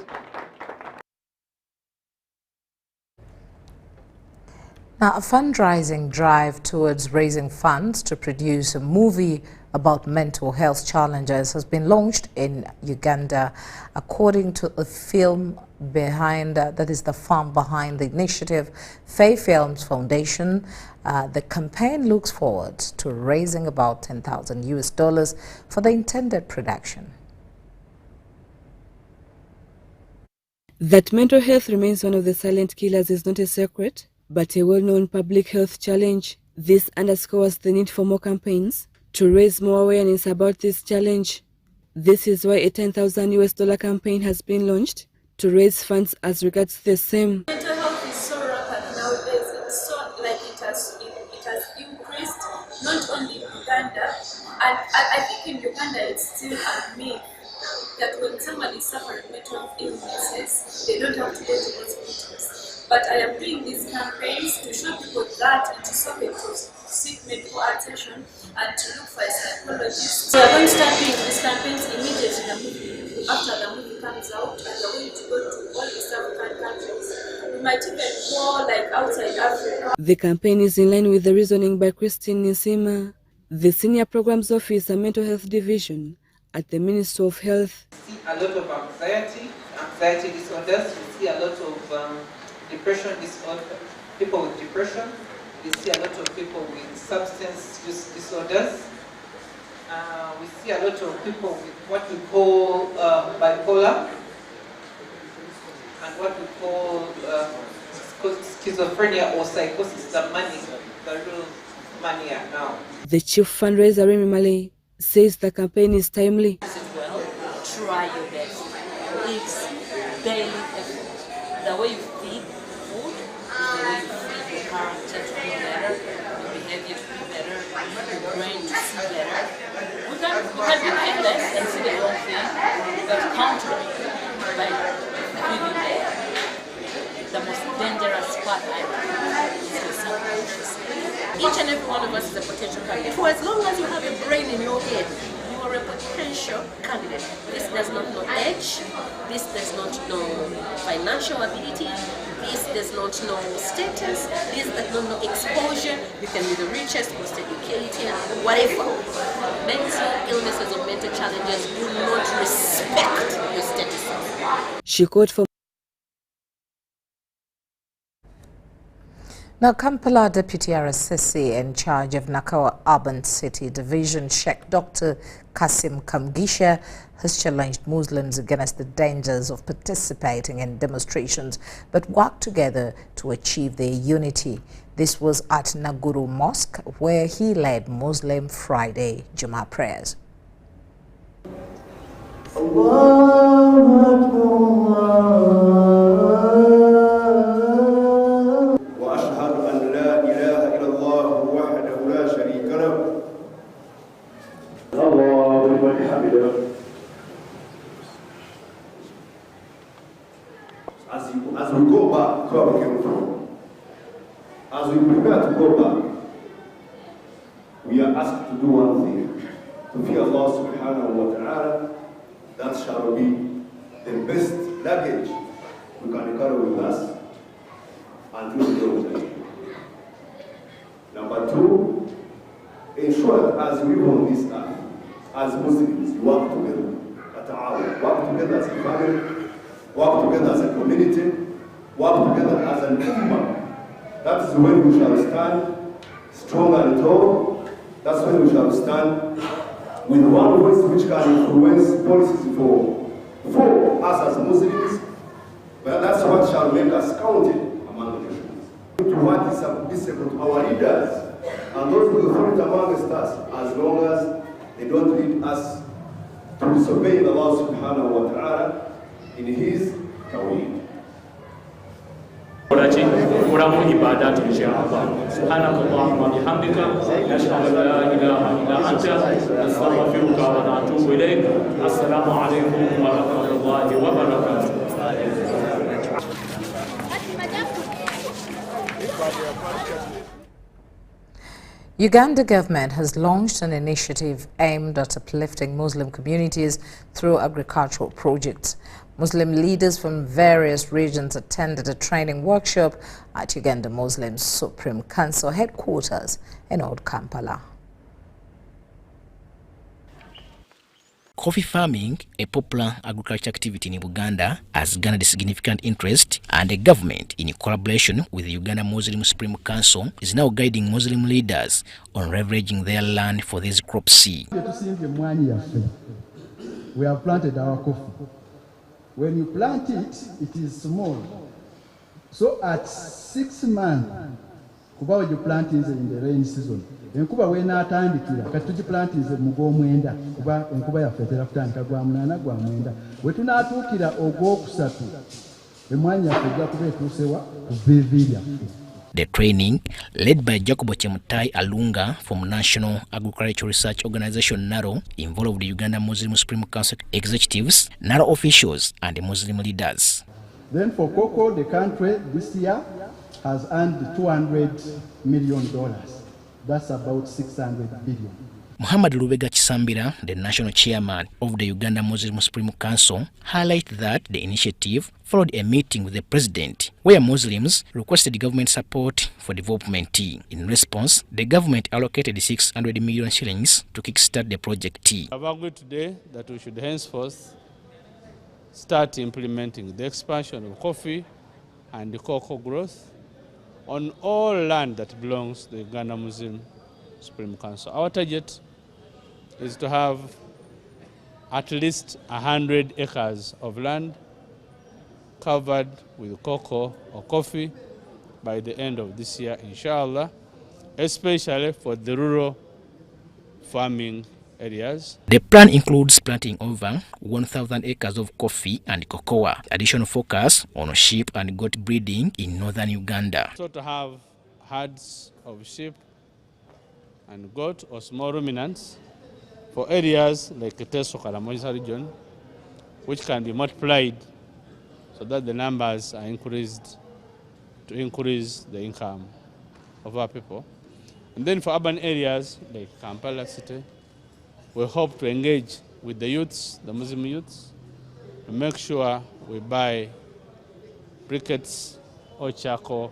Now, a fundraising drive towards raising funds to produce a movie about mental health challenges has been launched in Uganda, according to a film behind, that is the farm behind the initiative, Faye Films Foundation. The campaign looks forward to raising about $10,000 for the intended production. That mental health remains one of the silent killers is not a secret, but a well-known public health challenge. This underscores the need for more campaigns to raise more awareness about this challenge. This is why a $10,000 campaign has been launched to raise funds as regards the same. Mental health is so rampant nowadays. It's so like it has increased not only in Uganda, and I think in Uganda it's still a myth that when somebody is suffering mental health illnesses, they don't have to go to hospitals. But I am doing these campaigns to show people that it is okay to seek medical attention and to look for a psychologist. So we are going to start doing these campaigns immediately after the movie comes out, and we are going to go to all East African countries. We might even go like outside Africa. The campaign is in line with the reasoning by Christine Nisima, the Senior Programs Officer, Mental Health Division at the Ministry of Health. We see a lot of anxiety disorders. We see a lot of depression disorder, people with depression. We see a lot of people with substance use disorders. We see a lot of people with what we call bipolar and what we call schizophrenia or psychosis, the real mania now. The chief fundraiser, Remy Malay, says the campaign is timely. Well, try your best. It's daily effort. The way you feed food is the way you feed your character to be better, your behavior to be better, your brain to see better. We can be careless and see the wrong thing, but counter it by feeding better. The most dangerous part is the subconscious. Each and every one of us is a potential candidate. For as long as you have a brain in your head, you are a potential candidate. This does not know age, this does not know financial ability, this does not know status, this does not know exposure. You can be the richest, most educated, whatever. Mental illnesses or mental challenges do not respect your status. She called for Now, Kampala Deputy RSSC in charge of Nakawa Urban City Division, Sheikh Dr. Kasim Kamgisha, has challenged Muslims against the dangers of participating in demonstrations, but work together to achieve their unity. This was at Naguru Mosque, where he led Muslim Friday Jummah prayers. As we go back to where we came from, as we prepare to go back, we are asked to do one thing, to fear Allah subhanahu wa ta'ala. That shall be the best luggage we can carry with us until we go to the Number two, ensure that as we live on this earth, as Muslims, we work together. Work together as a family, work together as a community, work together as an ummah. That is when we shall stand strong and tall. That's when we shall stand with one voice which can influence policies for us as Muslims. But that's what shall make us counted among the Muslims. To what is applicable to our leaders and those with authority amongst us, as long as they don't lead us to disobey Allah subhanahu wa ta'ala in His tawheed. ورموا عبادات إن شاء الله سبحانك اللهم وبحمدك نشهد أن لا إله إلا أنت نستغفرك ونتوب إليك السلام عليكم ورحمة الله وبركاته. Uganda government has launched an initiative aimed at uplifting Muslim communities through agricultural projects. Muslim leaders from various regions attended a training workshop at Uganda Muslim Supreme Council headquarters in Old Kampala. Coffee farming, a popular agriculture activity in Uganda, has garnered significant interest, and the government, in collaboration with the Uganda Muslim Supreme Council, is now guiding Muslim leaders on leveraging their land for this crop seed. We have planted our coffee. When you plant it, it is small. So at 6 months, kuba you plant in the rainy season. Enkuba wena atandikira kati tugiplantinze mu gw'omwenda kuba enkuba yaffe etera kutandika gwa munaana gwa mwenda bwe tunaatuukira ogwokusatu emwanyi yaffe ejja kuba etuusewa ku vviivi lyaffe. The training, led by Jacobo Chemutai Alunga from National Agricultural Research Organization NARO, involved the Uganda Muslim Supreme Council executives, NARO officials and Muslim leaders. Then for cocoa, the country this year has earned $200 million. That's about 600 billion. Muhammad Lubega Chisambira, the national chairman of the Uganda Muslim Supreme Council, highlighted that the initiative followed a meeting with the president, where Muslims requested government support for development. In response, the government allocated 600 million shillings to kickstart the project. I've agreed today that we should henceforth start implementing the expansion of coffee and the cocoa growth on all land that belongs to the Uganda Muslim Supreme Council. Our target is to have at least 100 acres of land covered with cocoa or coffee by the end of this year, inshallah, especially for the rural farming areas. The plan includes planting over 1,000 acres of coffee and cocoa. Additional focus on sheep and goat breeding in northern Uganda. So to have herds of sheep and goat or small ruminants for areas like the Teso Karamoja region, which can be multiplied so that the numbers are increased to increase the income of our people. And then for urban areas like Kampala city, we hope to engage with the youths, the Muslim youths, to make sure we buy briquettes or charcoal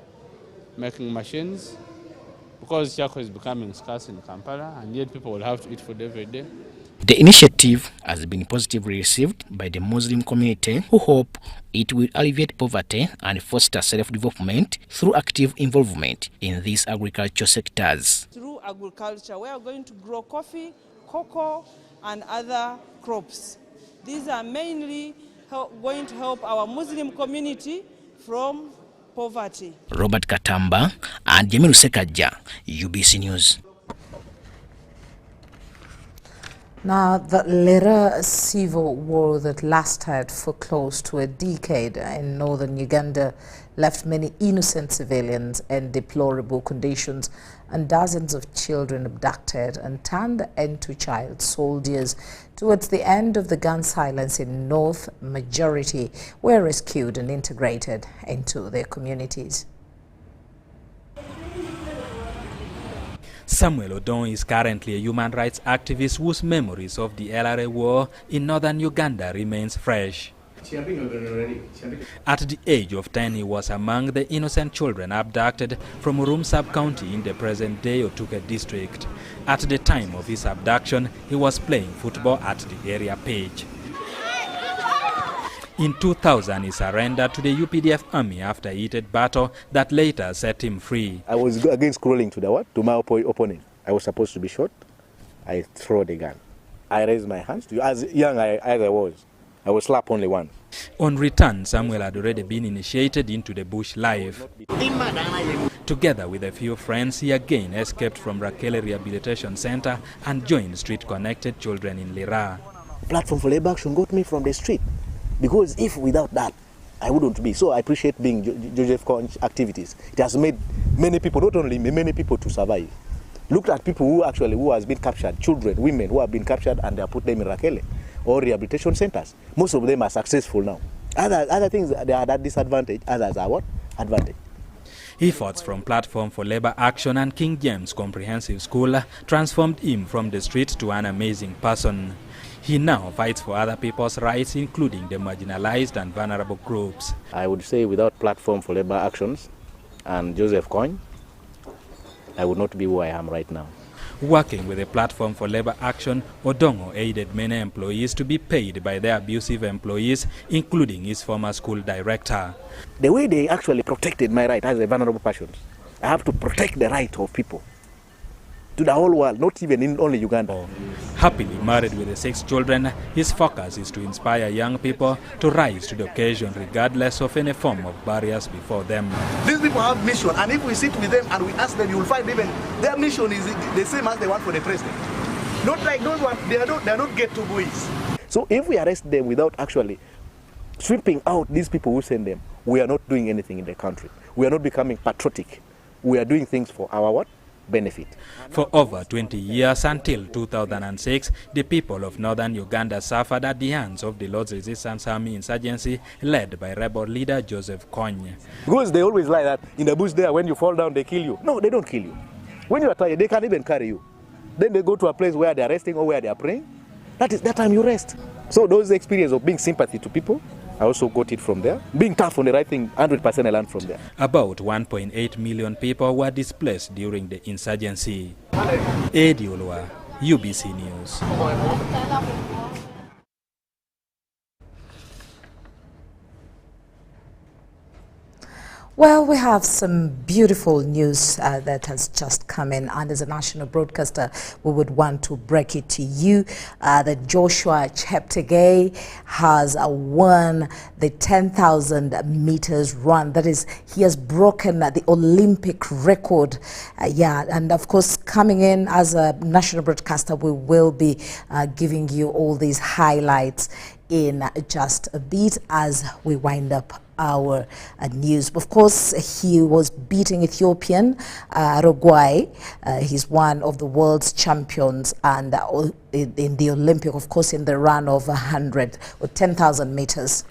making machines, because charcoal is becoming scarce in Kampala, and yet people will have to eat food every day. The initiative has been positively received by the Muslim community, who hope it will alleviate poverty and foster self-development through active involvement in these agricultural sectors. Through agriculture, we are going to grow coffee, cocoa, and other crops. These are mainly going to help our Muslim community from poverty. Robert Katamba and Jemilu Sekaja, UBC News. Now, the later civil war that lasted for close to a decade in northern Uganda left many innocent civilians in deplorable conditions and dozens of children abducted and turned into child soldiers. Towards the end of the gun silence in North, majority were rescued and integrated into their communities. Samuel Odon is currently a human rights activist whose memories of the LRA war in northern Uganda remains fresh. At the age of 10, he was among the innocent children abducted from Urum sub-county in the present-day Otuke district. At the time of his abduction, he was playing football at the area pitch. In 2000, he surrendered to the UPDF army after a heated battle that later set him free. I was again scrolling to my opponent. I was supposed to be shot. I throw the gun. I raised my hands. As young as I was slapped only once. On return, Samuel had already been initiated into the bush life. Together with a few friends, he again escaped from Rakele Rehabilitation Center and joined street-connected children in Lira. Platform for Labor Action got me from the street. Because if without that, I wouldn't be. So I appreciate being Joseph Cohn's activities. It has made many people, not only me, many people to survive. Look at people who has been captured, children, women who have been captured and they are put them in Rakele or rehabilitation centers. Most of them are successful now. Other things, they are at disadvantage. Others are what? Advantage. Efforts from Platform for Labor Action and King James Comprehensive School transformed him from the street to an amazing person. He now fights for other people's rights, including the marginalized and vulnerable groups. I would say without Platform for Labor Actions and Joseph Cohn, I would not be who I am right now. Working with the Platform for Labor Action, Odongo aided many employees to be paid by their abusive employees, including his former school director. The way they actually protected my right as a vulnerable person, I have to protect the right of people to the whole world, not even in only Uganda. Happily married with 6 children, his focus is to inspire young people to rise to the occasion regardless of any form of barriers before them. These people have mission, and if we sit with them and we ask them, you will find even their mission is the same as the one for the president. Not like those ones, they are not get to boys. So if we arrest them without actually sweeping out these people who send them, we are not doing anything in the country. We are not becoming patriotic. We are doing things for our what? Benefit. For over 20 years, until 2006, the people of northern Uganda suffered at the hands of the Lord's Resistance Army insurgency led by rebel leader Joseph Cohn. Because they always lie that in the bush there, when you fall down, they kill you. No, they don't kill you. When you are tired, they can't even carry you. Then they go to a place where they are resting or where they are praying. That time you rest. So those experience of being sympathy to people, I also got it from there. Being tough on the right thing, 100% I learned from there. About 1.8 million people were displaced during the insurgency. Eddie Olwa, UBC News. Well, we have some beautiful news that has just come in, and as a national broadcaster, we would want to break it to you that Joshua Cheptegei has won the 10,000 meters run. That is, he has broken the Olympic record. And of course, coming in as a national broadcaster, we will be giving you all these highlights in just a bit as we wind up our news. Of course, he was beating Ethiopian Rogwai. He's one of the world's champions, and in the Olympic, of course, in the run of 100 or 10,000 meters.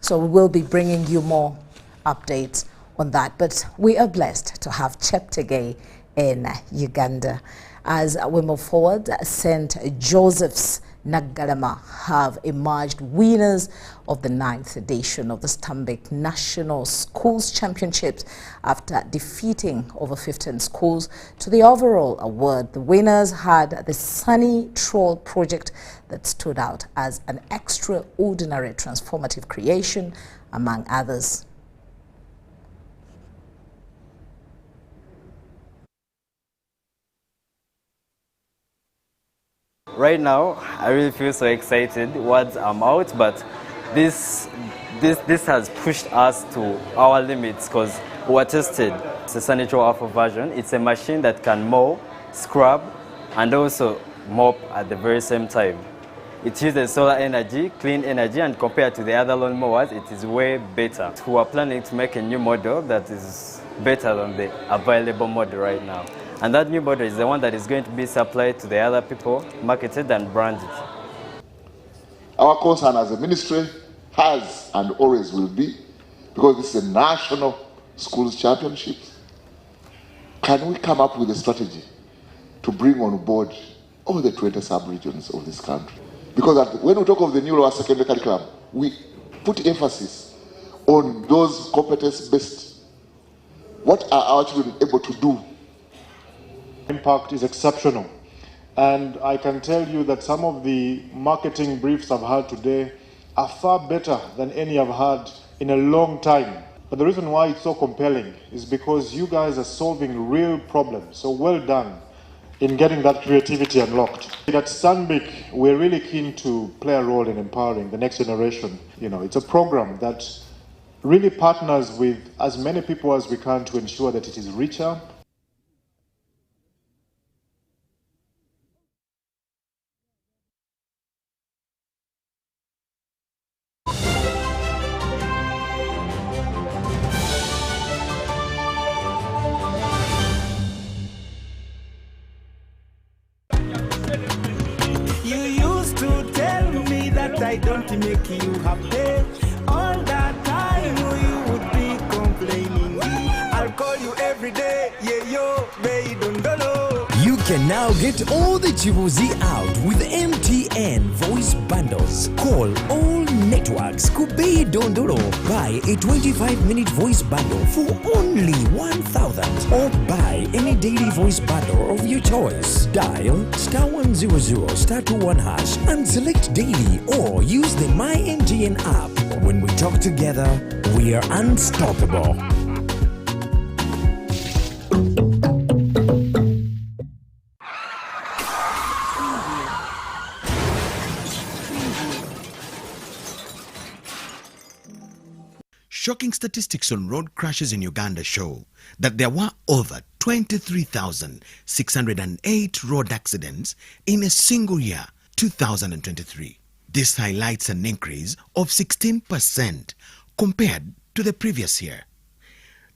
So we will be bringing you more updates on that. But we are blessed to have Cheptegei in Uganda. As we move forward, St. Joseph's Nagalama have emerged winners of the 9th edition of the Stanbic National Schools Championships after defeating over 15 schools to the overall award. The winners had the Sunny Troll project that stood out as an extraordinary transformative creation, among others. Right now, I really feel so excited. Words are out, but this has pushed us to our limits because we were tested. It's a sanitary alpha version. It's a machine that can mow, scrub, and also mop at the very same time. It uses solar energy, clean energy, and compared to the other lawn mowers, it is way better. We are planning to make a new model that is better than the available model right now. And that new model is the one that is going to be supplied to the other people, marketed and branded. Our concern as a ministry has and always will be, because this is a national schools championship, can we come up with a strategy to bring on board all the 20 sub-regions of this country? Because when we talk of the new lower secondary curriculum, we put emphasis on those competence-based. What are our children able to do? Impact is exceptional, and I can tell you that some of the marketing briefs I've had today are far better than any I've had in a long time. But the reason why it's so compelling is because you guys are solving real problems. So well done in getting that creativity unlocked. At Stanbic, we're really keen to play a role in empowering the next generation. You know, it's a program that really partners with as many people as we can to ensure that it is richer. I don't make you happy. All that time you would be complaining. I'll call you every day. Yeah, yo, baby, don't know. You can now get all the Chibuzi out with MTN voice bundles. Call all networks. Kubei Dondoro. Buy a 25-minute voice bundle for only 1,000. Or buy any daily voice bundle of your choice. Dial *100*21# and select daily, or use the My MTN app. When we talk together, we are unstoppable. Shocking statistics on road crashes in Uganda show that there were over 23,608 road accidents in a single year, 2023. This highlights an increase of 16% compared to the previous year.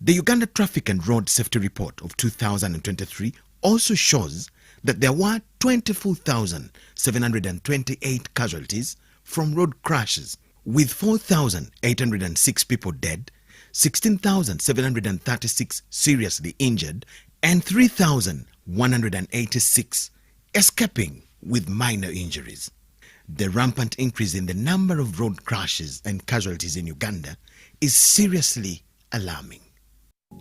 The Uganda Traffic and Road Safety Report of 2023 also shows that there were 24,728 casualties from road crashes, with 4,806 people dead, 16,736 seriously injured, and 3,186 escaping with minor injuries. The rampant increase in the number of road crashes and casualties in Uganda is seriously alarming.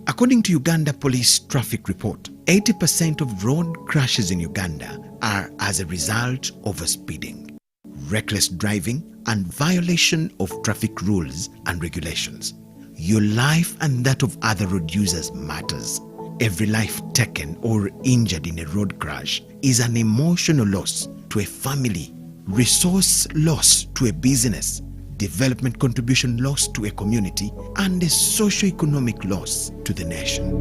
According to Uganda Police Traffic Report, 80% of road crashes in Uganda are as a result of speeding, reckless driving, and violation of traffic rules and regulations. Your life and that of other road users matters. Every life taken or injured in a road crash is an emotional loss to a family, resource loss to a business, development contribution loss to a community, and a socio-economic loss to the nation.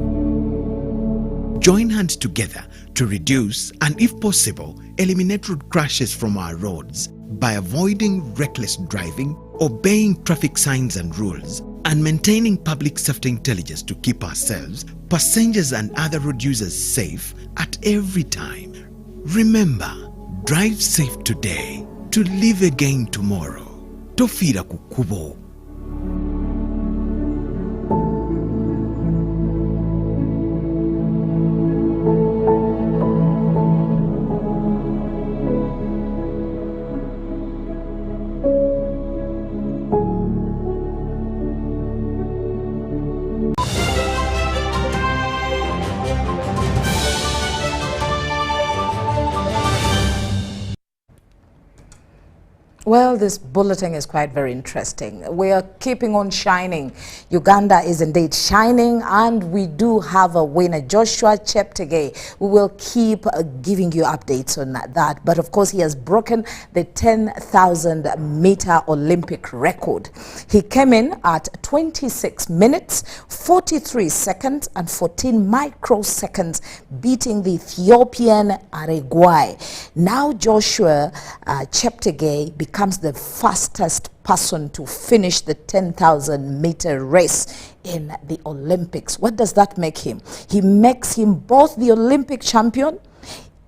Join hands together to reduce and, if possible, eliminate road crashes from our roads by avoiding reckless driving, obeying traffic signs and rules, and maintaining public safety intelligence to keep ourselves, passengers and other road users safe at every time. Remember, drive safe today to live again tomorrow. Tofira kukubo. Well, this bulletin is quite very interesting. We are keeping on shining. Uganda is indeed shining, and we do have a winner, Joshua Cheptegei. We will keep giving you updates on that. But of course, he has broken the 10,000 meter Olympic record. He came in at 26 minutes, 43 seconds, and 14 microseconds, beating the Ethiopian Aregwai. Now, Joshua Cheptegei becomes the fastest person to finish the 10,000 meter race in the Olympics. What does that make him? He makes him both the Olympic champion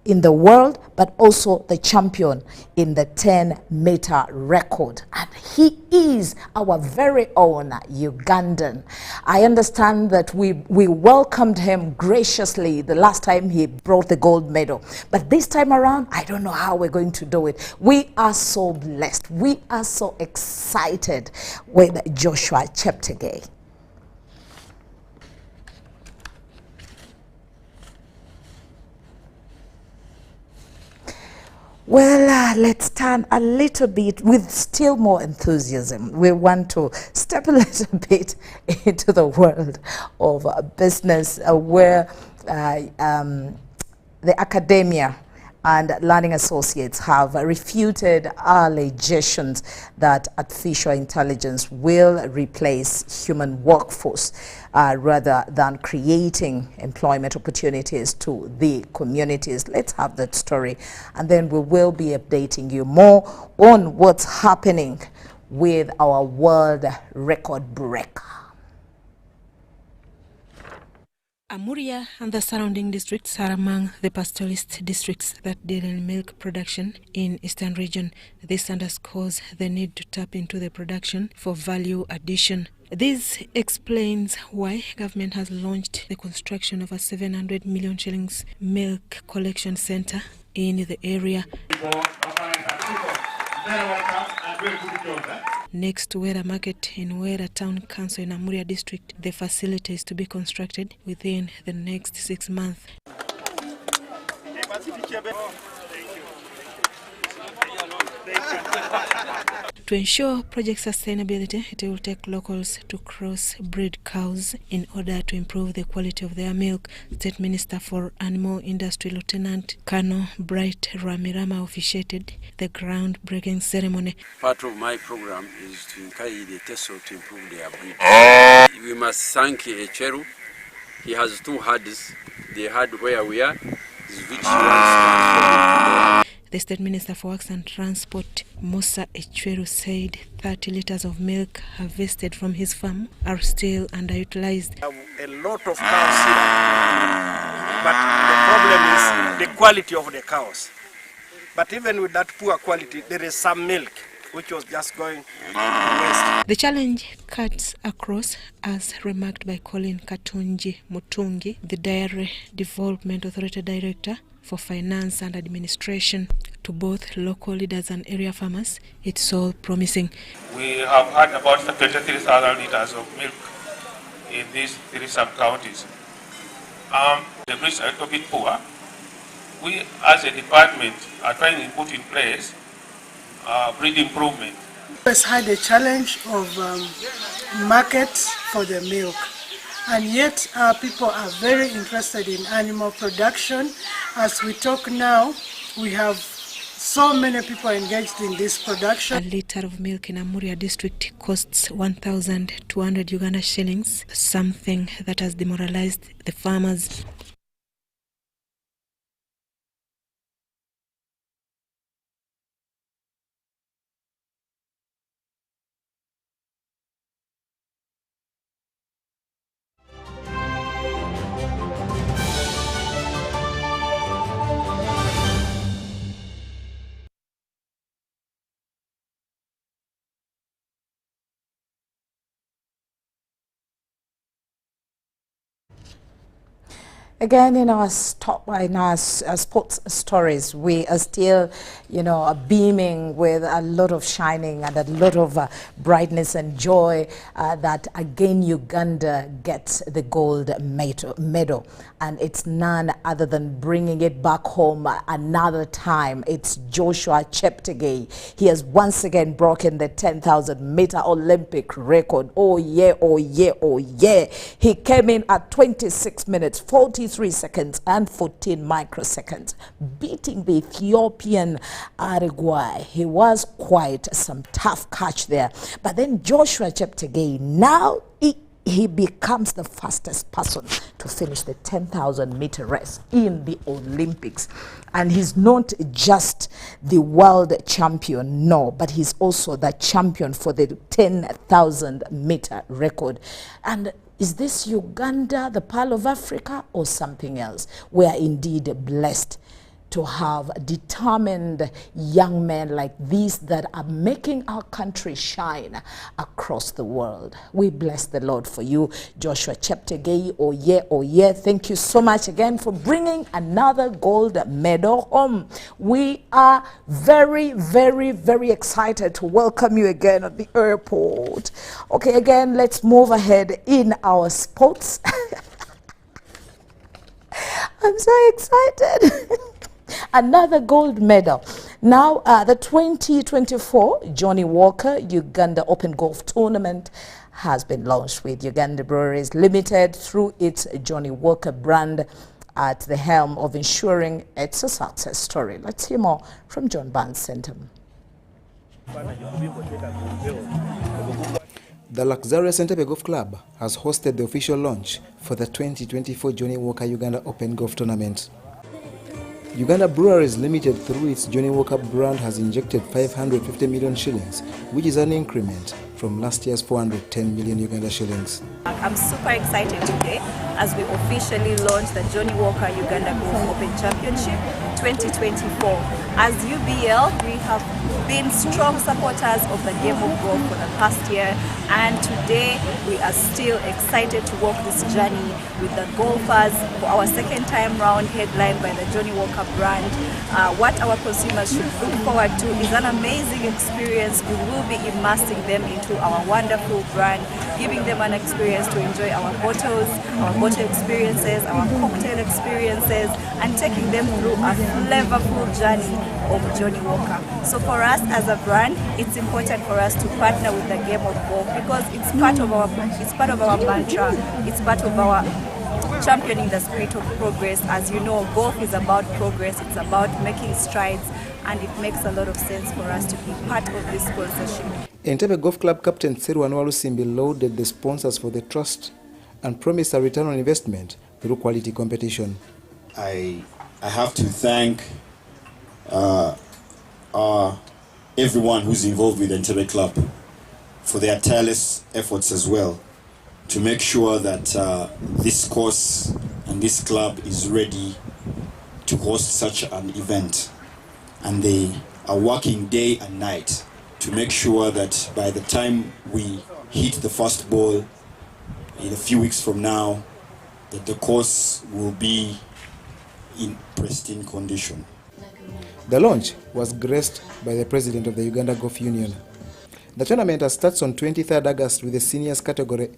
in the world, but also the champion in the 10-meter record. And he is our very own Ugandan. I understand that we welcomed him graciously the last time he brought the gold medal. But this time around, I don't know how we're going to do it. We are so blessed. We are so excited with Joshua Cheptegei. Well, let's turn a little bit with still more enthusiasm. We want to step a little bit into the world of business where the academia and learning associates have refuted allegations that artificial intelligence will replace human workforce rather than creating employment opportunities to the communities. Let's have that story, and then we will be updating you more on what's happening with our world record breaker. Amuria and the surrounding districts are among the pastoralist districts that deal in milk production in Eastern region. This underscores the need to tap into the production for value addition. This explains why government has launched the construction of a 700 million shillings milk collection center in the area. Next to Wera Market in Wera Town Council in Amuria District, the facility is to be constructed within the next 6 months. To ensure project sustainability, it will take locals to cross-breed cows in order to improve the quality of their milk. State Minister for Animal Industry Lieutenant Colonel Bright Ramirama officiated the groundbreaking ceremony. Part of my program is to encourage the Teso to improve their breed. We must thank Echeru. He has 2 herds. The herd where we are is which was The State Minister for Works and Transport, Musa Echweru, said 30 liters of milk harvested from his farm are still underutilized. A lot of cows here, but the problem is the quality of the cows. But even with that poor quality, there is some milk which was just going to waste. The challenge cuts across, as remarked by Colin Katunji Mutungi, the Dairy Development Authority Director for Finance and Administration. To both local leaders and area farmers, it's all promising. We have had about 23,000 liters of milk in these 3 sub-counties. The breeds are a little bit poor. We, as a department, are trying to put in place breed improvement. We had a challenge of markets for the milk, and yet our people are very interested in animal production. As we talk now, we have so many people engaged in this production. A liter of milk in Amuria district costs 1,200 Uganda shillings, something that has demoralized the farmers. Again, in our sports stories, we are still, beaming with a lot of shining and a lot of brightness and joy that again Uganda gets the gold medal. And it's none other than bringing it back home another time. It's Joshua Cheptegei. He has once again broken the 10,000-meter Olympic record. Oh yeah, oh yeah, oh yeah. He came in at 26 minutes, 43 seconds and 14 microseconds, beating the Ethiopian Arigwai. He was quite some tough catch there. But then Joshua Cheptegei, now he becomes the fastest person to finish the 10,000-meter race in the Olympics. And he's not just the world champion, no, but he's also the champion for the 10,000-meter record. And is this Uganda, the Pearl of Africa, or something else? We are indeed blessed to have determined young men like these that are making our country shine across the world. We bless the Lord for you, Joshua Cheptegei. Oh yeah, oh yeah. Thank you so much again for bringing another gold medal home. We are very, very, very excited to welcome you again at the airport. Okay, again, let's move ahead in our sports. I'm so excited. Another gold medal. Now, the 2024 Johnny Walker Uganda Open Golf Tournament has been launched with Uganda Breweries Limited through its Johnny Walker brand at the helm of ensuring it's a success story. Let's hear more from John Barnes Center. The luxurious Entebbe Golf Club has hosted the official launch for the 2024 Johnny Walker Uganda Open Golf Tournament. Uganda Breweries Limited, through its Johnny Walker brand, has injected 550 million shillings, which is an increment from last year's 410 million Uganda shillings. I'm super excited today as we officially launch the Johnny Walker Uganda Golf Open Championship 2024. As UBL, we have been strong supporters of the game of golf for the past year, and today we are still excited to walk this journey with the golfers for our second time round, headlined by the Johnny Walker brand. What our consumers should look forward to is an amazing experience. We will be immersing them into our wonderful brand, giving them an experience to enjoy our bottles, our bottle experiences, our cocktail experiences, and taking them through a flavorful journey of Johnny Walker. So for us as a brand, it's important for us to partner with the game of golf because it's part of our mantra, it's part of our championing the spirit of progress. As you know, golf is about progress, it's about making strides, and it makes a lot of sense for us to be part of this sponsorship. Entebbe Golf Club captain Serwan Walusimbi lauded the sponsors for the trust and promised a return on investment through quality competition. I have to thank everyone who's involved with the Entebbe Club for their tireless efforts as well to make sure that this course and this club is ready to host such an event. And they are working day and night to make sure that by the time we hit the first ball in a few weeks from now, that the course will be in pristine condition. The launch was graced by the president of the Uganda Golf Union. The tournament starts on 23rd August with the seniors category,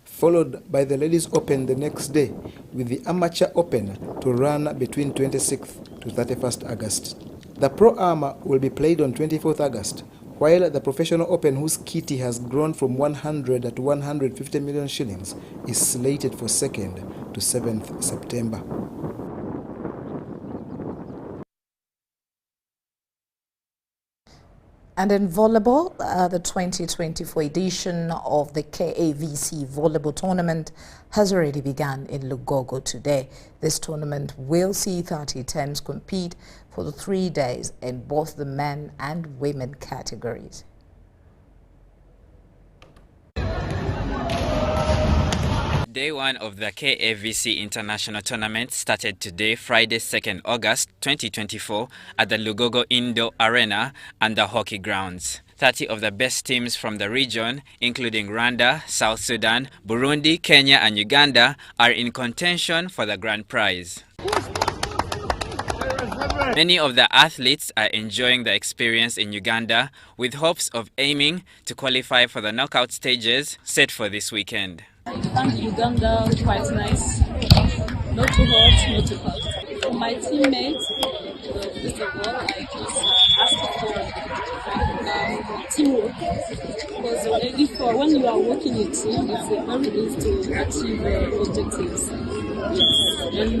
followed by the ladies open the next day, with the amateur open to run between 26th to 31st August. The pro-am will be played on 24th August, while the professional open, whose kitty has grown from 100 to 150 million shillings, is slated for 2nd to 7th September. And in volleyball, the 2024 edition of the KAVC Volleyball Tournament has already begun in Lugogo today. This tournament will see 30 teams compete for the 3 days in both the men and women categories. Day one of the KAVC International Tournament started today, Friday, 2nd August 2024 at the Lugogo Indoor Arena and the hockey grounds. 30 of the best teams from the region, including Rwanda, South Sudan, Burundi, Kenya, and Uganda, are in contention for the grand prize. Many of the athletes are enjoying the experience in Uganda with hopes of aiming to qualify for the knockout stages set for this weekend. I found Uganda quite nice. Not too hot, not too cold. For my teammates, first of all, I just asked for teamwork. Because already for when you are working in a team, it's very easy to achieve objectives. And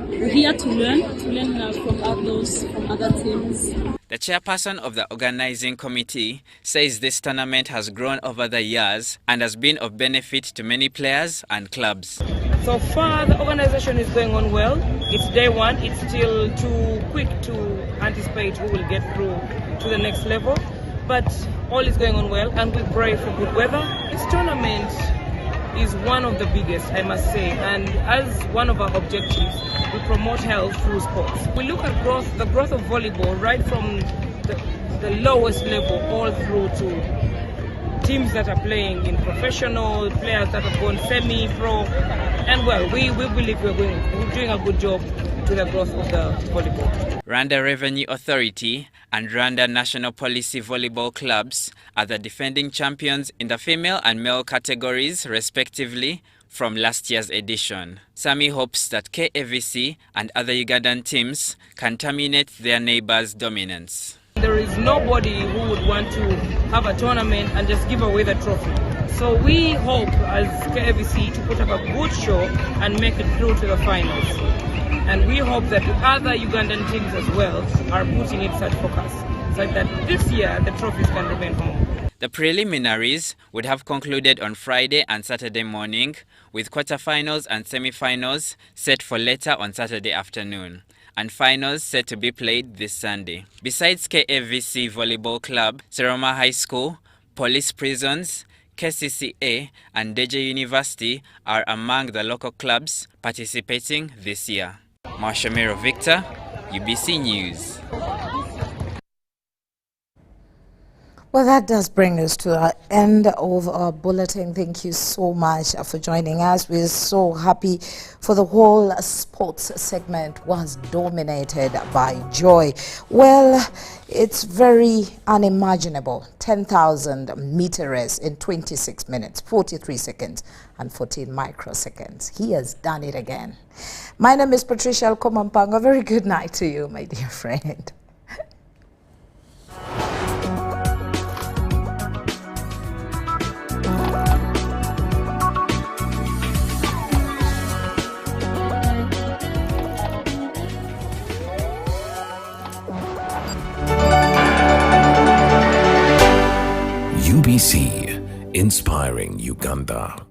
we're here to learn from others, from other teams. The chairperson of the organizing committee says this tournament has grown over the years and has been of benefit to many players and clubs. So far, the organization is going on well. It's day one. It's still too quick to anticipate who will get through to the next level. But all is going on well, and we pray for good weather. This tournament is one of the biggest, I must say, and as one of our objectives, we promote health through sports. We look at the growth of volleyball right from the lowest level all through to teams that are playing in professional, players that have gone semi-pro, and well, we believe we're doing a good job to the growth of the volleyball. Rwanda Revenue Authority and Rwanda National Policy Volleyball Clubs are the defending champions in the female and male categories, respectively, from last year's edition. Sami hopes that KAVC and other Ugandan teams can terminate their neighbors' dominance. There is nobody who would want to have a tournament and just give away the trophy. So we hope as KAVC to put up a good show and make it through to the finals. And we hope that other Ugandan teams as well are putting it such focus so that this year the trophies can remain home. The preliminaries would have concluded on Friday and Saturday morning, with quarterfinals and semi-finals set for later on Saturday afternoon, and finals set to be played this Sunday. Besides KAVC Volleyball Club, Seroma High School, Police Prisons, KCCA and Deje University are among the local clubs participating this year. Marshamiro Victor, UBC News. Well, that does bring us to the end of our bulletin. Thank you so much for joining us. We're so happy for the whole sports segment was dominated by joy. Well, it's very unimaginable. 10,000 meter race in 26 minutes, 43 seconds and 14 microseconds. He has done it again. My name is Patricia Lukoma. A very good night to you, my dear friend. UBC, inspiring Uganda.